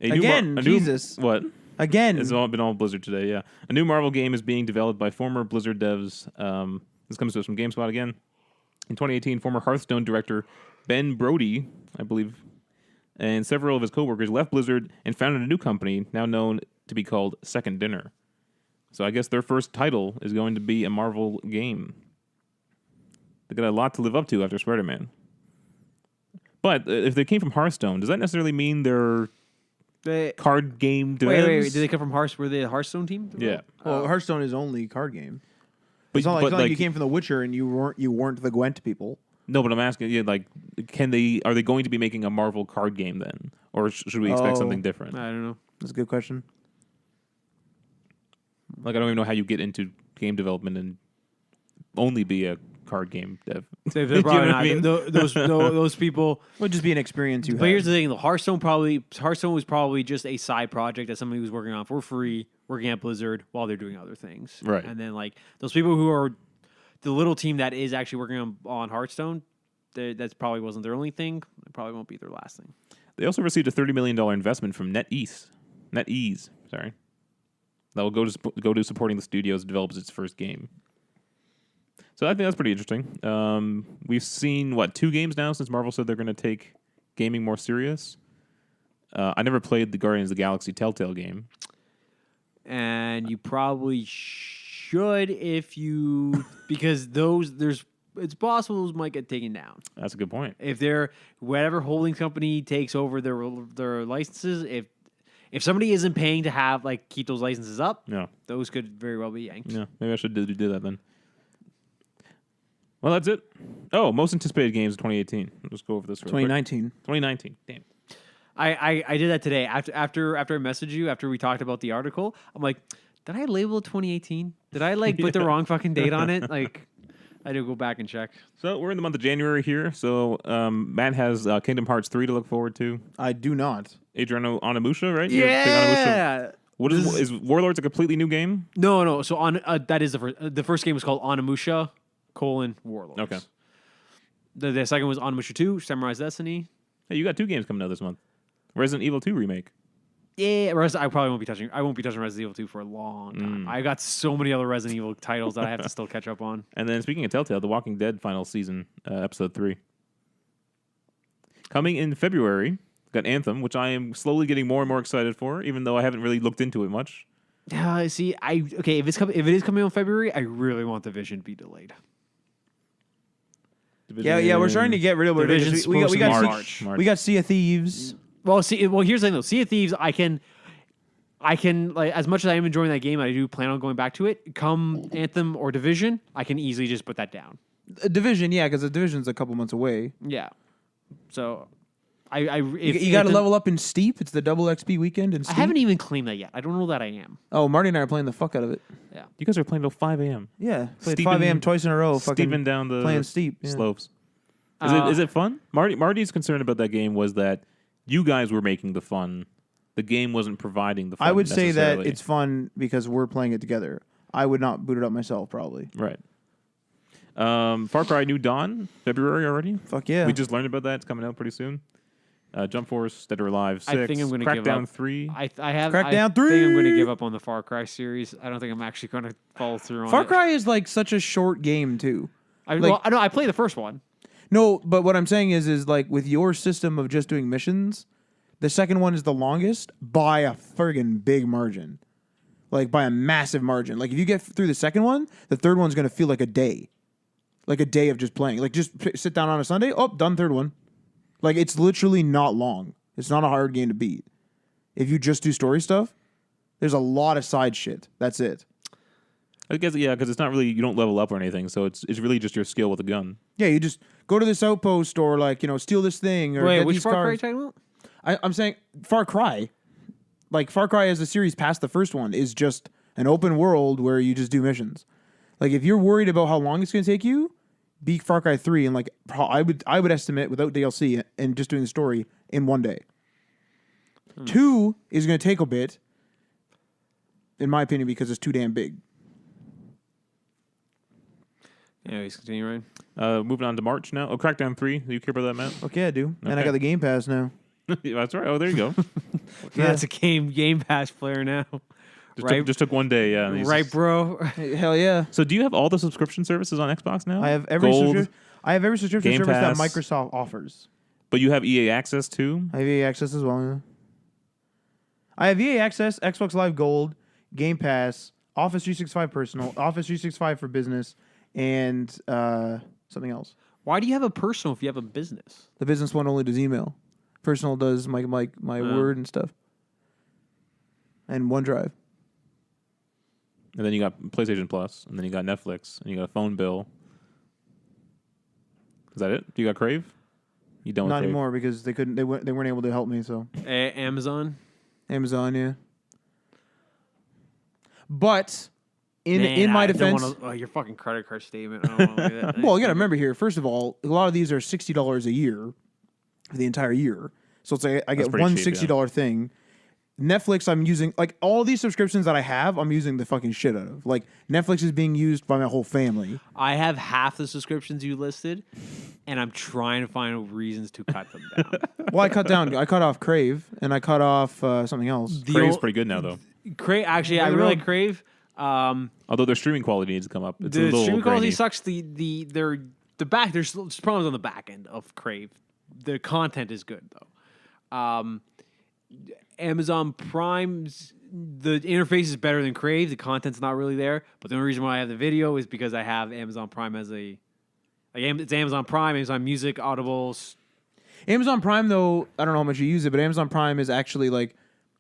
Jesus. What? Again, It's been all Blizzard today, yeah. A new Marvel game is being developed by former Blizzard devs. This comes to us from GameSpot again. In 2018, former Hearthstone director Ben Brody, I believe, and several of his coworkers left Blizzard and founded a new company now known to be called Second Dinner. So I guess their first title is going to be a Marvel game. They got a lot to live up to after Spider-Man. But if they came from Hearthstone, does that necessarily mean they're card game devs? Wait. Did they come from Hearthstone? Were they a Hearthstone team? Yeah. well, Hearthstone is only card game. But, It's not like, but it's not like like you came from The Witcher and you weren't the Gwent people. no, but I'm asking you, like, are they going to be making a Marvel card game then, or should we expect Oh. something different? I don't know. That's a good question. Like, I don't even know how you get into game development and only be a card game dev. They're You know probably what not. I mean? Those people. It would just be an experience you But had. here's the thing: the Hearthstone was probably just a side project that somebody was working on for free, working at Blizzard while they're doing other things. Right. And then like those people who are the little team that is actually working on Hearthstone, that's probably wasn't their only thing. It probably won't be their last thing. They also received a $30 million investment from NetEase, sorry. That will go to supporting the studio as it develops its first game. So I think that's pretty interesting. We've seen, 2 games now since Marvel said they're going to take gaming more serious. I never played the Guardians of the Galaxy Telltale game. And you probably should because it's possible those might get taken down. That's a good point. If they're whatever holding company takes over their licenses, if somebody isn't paying to keep those licenses up, those could very well be yanked. Yeah, maybe I should do that then. Well, that's it. Oh, most anticipated games of 2018. Let's go over this. 2019. 2019. Damn. I did that today after I messaged you after we talked about the article. I'm like, did I label it 2018? Did I put the wrong fucking date on it? I had to go back and check. So we're in the month of January here. So Matt has Kingdom Hearts 3 to look forward to. I do not. Adriano Onimusha, right? Yeah. What is Warlords a completely new game? No. So that is the first game was called Onimusha: Warlords. Okay. The second was Onimusha 2: Samurai's Destiny. Hey, you got 2 games coming out this month. Resident Evil 2 remake. Yeah, I probably won't be touching. I won't be touching Resident Evil 2 for a long time. I got so many other Resident Evil titles that I have to still catch up on. And then speaking of Telltale, The Walking Dead final season, episode 3. Coming in February, got Anthem, which I am slowly getting more and more excited for, even though I haven't really looked into it much. See, if it is coming in February, I really want Division to be delayed. Division, Yeah, we're starting to get rid of it. Division's We got March. we got Sea of Thieves. Well, here's the thing though. Sea of Thieves, I can as much as I am enjoying that game, I do plan on going back to it. Come Anthem or Division, I can easily just put that down. Division, yeah, because the Division's a couple months away. Yeah. So, You got to level up in Steep. It's the double XP weekend in Steep. I haven't even claimed that yet. I don't know that I am. Oh, Marty and I are playing the fuck out of it. Yeah. You guys are playing till 5 a.m. Yeah, played Steeping- 5 a.m. twice in a row. Steeping Fucking down the playing Steep. Yeah. slopes. Is it fun? Marty's concern about that game was that you guys were making the fun. The game wasn't providing the fun. I would say that necessarily. it's fun because we're playing it together. I would not boot it up myself, probably. Right. Far Cry New Dawn, February already. Fuck yeah. We just learned about that. It's coming out pretty soon. Jump Force, Dead or Alive 6. I think I'm going to give up. Crackdown 3. I think Crackdown 3. I'm going to give up on the Far Cry series. I don't think I'm actually going to follow through on it. Far Cry is like such a short game too. I know. I played the first one. No, but what I'm saying is like with your system of just doing missions, the second one is the longest by a friggin' big margin. Like by a massive margin. Like if you get through the second one, the third one's going to feel like a day. Like a day of just playing. Like just sit down on a Sunday, done third one. Like it's literally not long. It's not a hard game to beat. If you just do story stuff, there's a lot of side shit. That's it. I guess, yeah, because it's not really, you don't level up or anything, so it's really just your skill with a gun. Yeah, you just go to this outpost or steal this thing or Wait, get which these Far Cry are you cars. talking about? I'm saying Far Cry. Like Far Cry as a series past the first one is just an open world where you just do missions. Like if you're worried about how long it's going to take you, beat Far Cry 3 and I would estimate without DLC and just doing the story in one day. 2 is going to take a bit, in my opinion, because it's too damn big. Anyways, continue, Ryan. Moving on to March now. Oh, Crackdown 3. Do you care about that, Matt? Okay, I do. And I Okay. got the Game Pass now. Yeah, that's right. Oh, there you go. Yeah. That's a Game Pass player now. Right. Just took one day, yeah. and he's Right, just- bro. Hell yeah. So do you have all the subscription services on Xbox now? I have every Gold, subscription Game service that Pass. Microsoft offers. but you have EA Access too? I have EA Access as well. Yeah. I have EA Access, Xbox Live Gold, Game Pass, Office 365 Personal, Office 365 for Business, and something else. Why do you have a personal if you have a business? The business one only does email. Personal does my Word and stuff. And OneDrive. And then you got PlayStation Plus, and then you got Netflix, and you got a phone bill. Is that it? Do you got Crave? You don't? Not Crave? anymore because they weren't able to help me. So Amazon. Amazon, yeah. But in Man, my I don't defense, wanna- your fucking credit card statement. I don't want to look at that. well, you got to remember here. First of all, a lot of these are $60 a year for the entire year. So it's like I get pretty one cheap, $60 thing. Netflix, I'm using like all these subscriptions that I have. I'm using the fucking shit out of. Like Netflix is being used by my whole family. I have half the subscriptions you listed, and I'm trying to find reasons to cut them down. Well, I cut off Crave and I cut off something else. Crave's pretty good now, though. Crave, actually, I Really really well. like Crave. Although their streaming quality needs to come up. It's a The little streaming quality grainy. sucks. There's problems on the back end of Crave. The content is good though. Amazon Prime's the interface is better than Crave. The content's not really there. But the only reason why I have the video is because I have Amazon Prime as it's Amazon Prime, Amazon Music, Audibles. Amazon Prime, though, I don't know how much you use it, but Amazon Prime is actually like,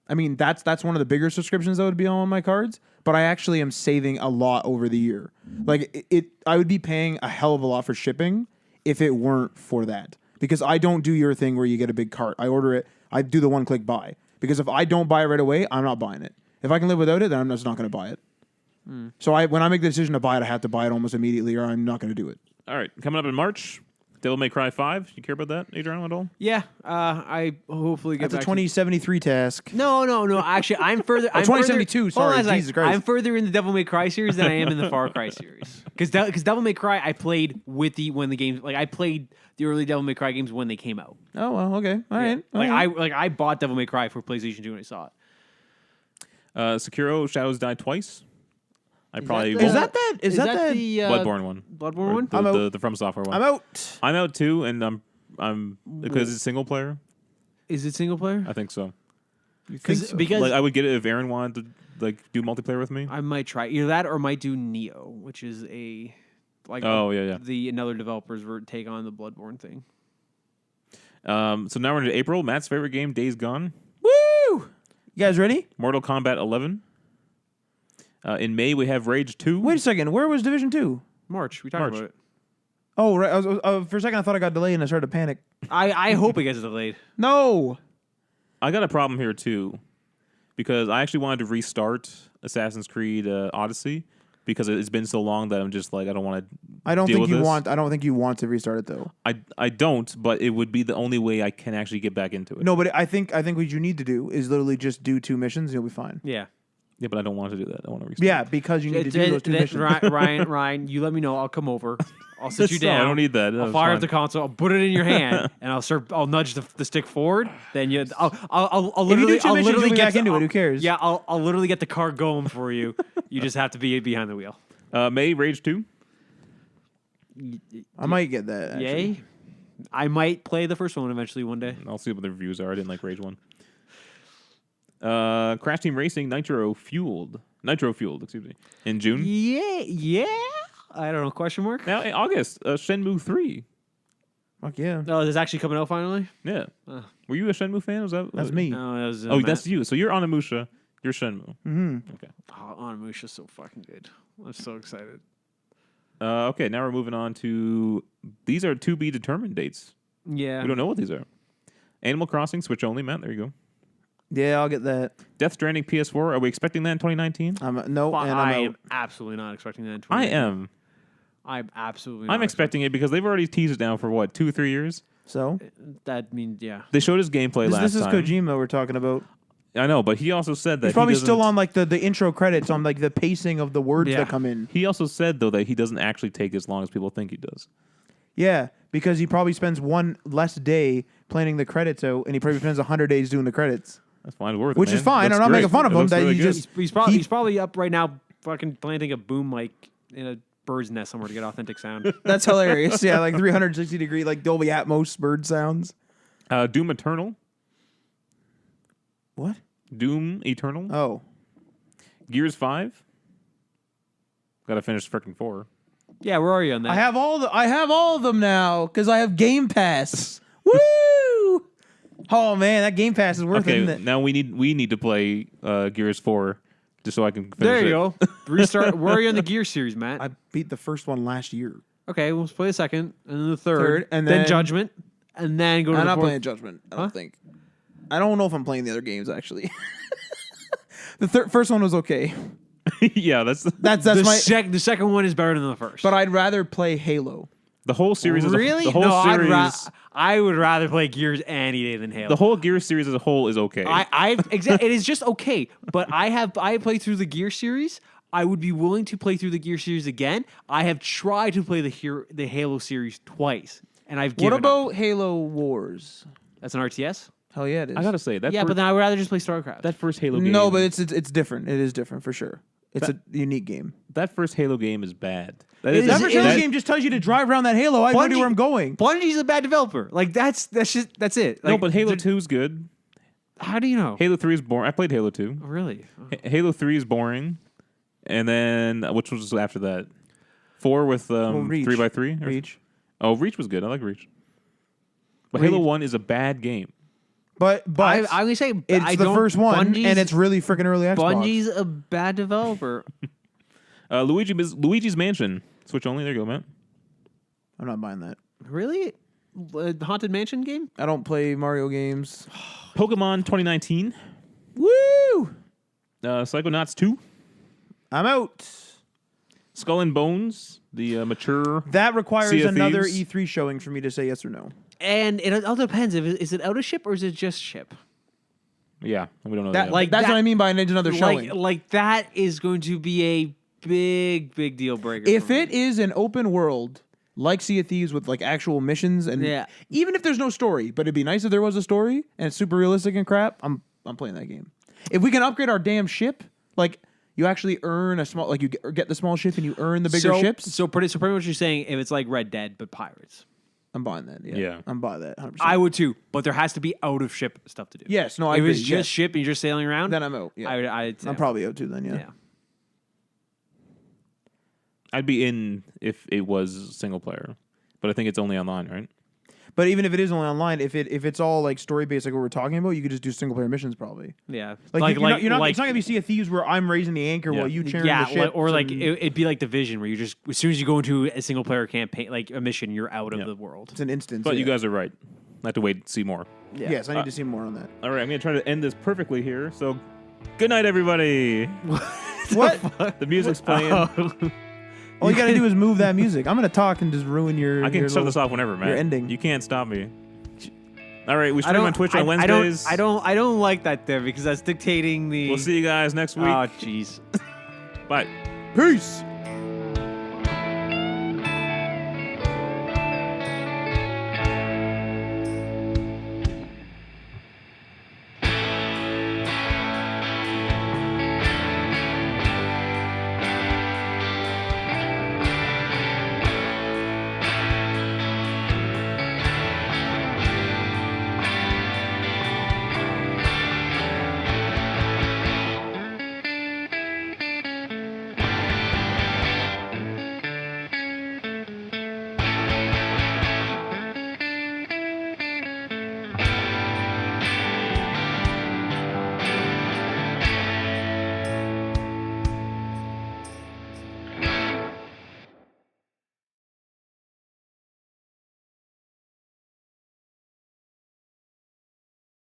I mean, that's one of the bigger subscriptions that would be on my cards. But I actually am saving a lot over the year. Like I would be paying a hell of a lot for shipping if it weren't for that. Because I don't do your thing where you get a big cart. I order it. I do the one-click buy. Because if I don't buy it right away, I'm not buying it. If I can live without it, then I'm just not going to buy it. So when I make the decision to buy it, I have to buy it almost immediately, or I'm not going to do it. All right, coming up in March, Devil May Cry 5. You care about that, Adriano, at all? Yeah, I hopefully get That's a back 2073 task. No. Actually, I'm further. I'm 2072, further, hold on sorry, a sec. Jesus Christ. I'm further in the Devil May Cry series than I am in the Far Cry series. Because Devil May Cry, I played when the games I played the early Devil May Cry games when they came out. Oh, well, okay. All right. I bought Devil May Cry for PlayStation 2 when I saw it. Sekiro Shadows Die Twice. I probably Is won't- that Is that the Bloodborne one. Bloodborne Or one? I'm out. The From Software one. I'm out. I'm out too, and I'm because it's single player. Is it single player? I think so. Because Like I would get it if Aaron wanted to do multiplayer with me. I might try either that or might do Neo, which is another developer's take on the Bloodborne thing. So now we're into April. Matt's favorite game, Days Gone. Woo! You guys ready? Mortal Kombat 11. In May we have Rage 2. Wait a second. Where was Division 2? March, we talked March. about it. Oh, right. For a second, I thought I got delayed and I started to panic. I hope it gets delayed. No. I got a problem here too, because I actually wanted to restart Assassin's Creed Odyssey because it's been so long that I'm just like I don't want to. I don't deal think with this. I don't think you want to restart it though. I don't, but it would be the only way I can actually get back into it. No, but I think what you need to do is literally just do 2 missions and you'll be fine. Yeah. Yeah, but I don't want to do that. I want to restart. Yeah, because you need to do those 2 missions. Ryan, you let me know. I'll come over. I'll sit you No, down. I don't need that. I'll That's fire fine. up the console. I'll put it in your hand, and I'll nudge the stick forward. Then I'll literally 2 missions, literally you'll be get back into it. Who cares? Yeah, I'll literally get the car going for you. You just have to be behind the wheel. May Rage 2. I might get that. Actually. Yay! I might play the first one eventually one day. I'll see what the reviews are. I didn't like Rage 1. Crash Team Racing Nitro Fueled, excuse me, in June. Yeah. I don't know. Question mark. Now in August, Shenmue 3. Fuck yeah. Oh, this is actually coming out finally. Yeah. Were you a Shenmue fan? Was that? That's me. No, that was, Oh, that's you. So you're Onimusha. You're Shenmue. Mm-hmm. Okay. Oh, Onimusha's so fucking good. I'm so excited. Okay, now we're moving on to these are to be determined dates. Yeah. We don't know what these are. Animal Crossing Switch only, Matt. There you go. Yeah, I'll get that. Death Stranding PS4. Are we expecting that in 2019? No, and I I'm am out. absolutely not expecting that in I 2019. am. I'm absolutely I'm not expecting it because they've already teased it now for what 2 or 3 years. So That means, yeah. They showed his gameplay last this is time. Kojima we're talking about. I know, but he also said that He's probably he still doesn't- on like the intro credits on like the pacing of the words Yeah. that come in. He also said though that he doesn't actually take as long as people think he does. Yeah, because he probably spends one less day planning the credits out, and he probably spends 100 days doing the credits. That's fine, worth it, Which is man. fine. Looks I'm not great. making fun of It him, looks that really he good. just- He's probably up right now fucking planting a boom like in a bird's nest somewhere to get authentic sound. That's hilarious. Yeah, like 360 degree, like Dolby Atmos bird sounds. Doom Eternal. What? Doom Eternal. Oh, Gears 5. Got to finish freaking 4. Yeah, where are you on that? I have all of them now because I have Game Pass. Woo! Oh man, that Game Pass is worth it, isn't Okay, it? now we need to play Gears 4 just so I can finish there you it. go. Restart. Where are you on the Gear series, Matt? I beat the first one last year. Okay, we'll play the second, and then the third, Third, and then then- Judgment, and then go to I'm the not fourth. playing Judgment. I don't Huh? think. I don't know if I'm playing the other games actually. The first one was okay. Yeah, that's That's the, my. the second one is better than the first. But I'd rather play Halo. the whole series. really? The whole No, series. I would rather play Gears any day than Halo. The whole Gears series as a whole is okay. It is just okay, but I played through the Gear series. I would be willing to play through the Gear series again. I have tried to play the Halo series twice, and I've given What up. about Halo Wars? That's an RTS? Hell yeah, it is. I gotta say that. Yeah, first, but then I would rather just play StarCraft. that first Halo game. No, but it's different. It is different for sure. It's a unique game. That first Halo game is bad. That It is is- That it Halo is- game just tells you to drive around that Halo. I have no idea where I'm going. Bungie's a bad developer. Like that's it. no, Like, but Halo 2 is good. how do you know? Halo 3 is boring. I played Halo 2. Oh, really? Oh. Halo 3 is boring. And then, which was after that? 4 with Reach. 3x3? Reach. Oh, Reach was good. I like Reach. But Reach. Halo 1 is a bad game. But I'm gonna say it's I the don't- first one, Bungie's, and it's really freaking early Xbox. Bungie's a bad developer. Luigi's Mansion. Switch only. There you go, man. I'm not buying that. Really? Haunted Mansion game? I don't play Mario games. Pokemon 2019. Woo! Psychonauts 2. I'm out. Skull and Bones. The mature. That requires Sea of another Thieves. E3 showing for me to say yes or no. And it all depends. Is it out of ship or is it just ship? Yeah, we don't know That, that. like that's that- what I mean by another showing. Like that is going to be a big deal breaker. If for me. it is an open world like Sea of Thieves with like actual missions and Yeah. even if there's no story, but it'd be nice if there was a story and it's super realistic and crap, I'm playing that game. If we can upgrade our damn ship, like you actually earn a small, like you get the small ship and you earn the bigger ships. So pretty much you're saying if it's like Red Dead but pirates. I'm buying that. Yeah, Yeah. I'm buying that. 100%. I would too, but there has to be out of ship stuff to do. Yes, no, I if agree. it's just yes. ship and you're just sailing around, Then I'm out. Yeah, I'd say I'm probably out too. Then yeah. yeah. I'd be in if it was single player, but I think it's only online, right? But even if it is only online, if it's all like story based, like what we're talking about, you could just do single player missions probably. Yeah, Like, you're not it's not gonna be Sea of Thieves where I'm raising the anchor while you turn the ship. or like and it'd be like Division where you just as soon as you go into a single player campaign, like a mission, you're out of the world. it's an instance. But yeah. you guys are right. I have to wait and see more. Yeah. Yes, I need to see more on that. All right, I'm going to try to end this perfectly here. So, good night, everybody. What? The music's playing. All you gotta do is move that music. I'm gonna talk and just ruin your. I can your shut this off whenever, man. your ending. You can't stop me. All right, we I stream don't on Twitch on I Wednesdays. don't like that there because that's dictating the. We'll see you guys next week. Oh, jeez. Bye. Peace.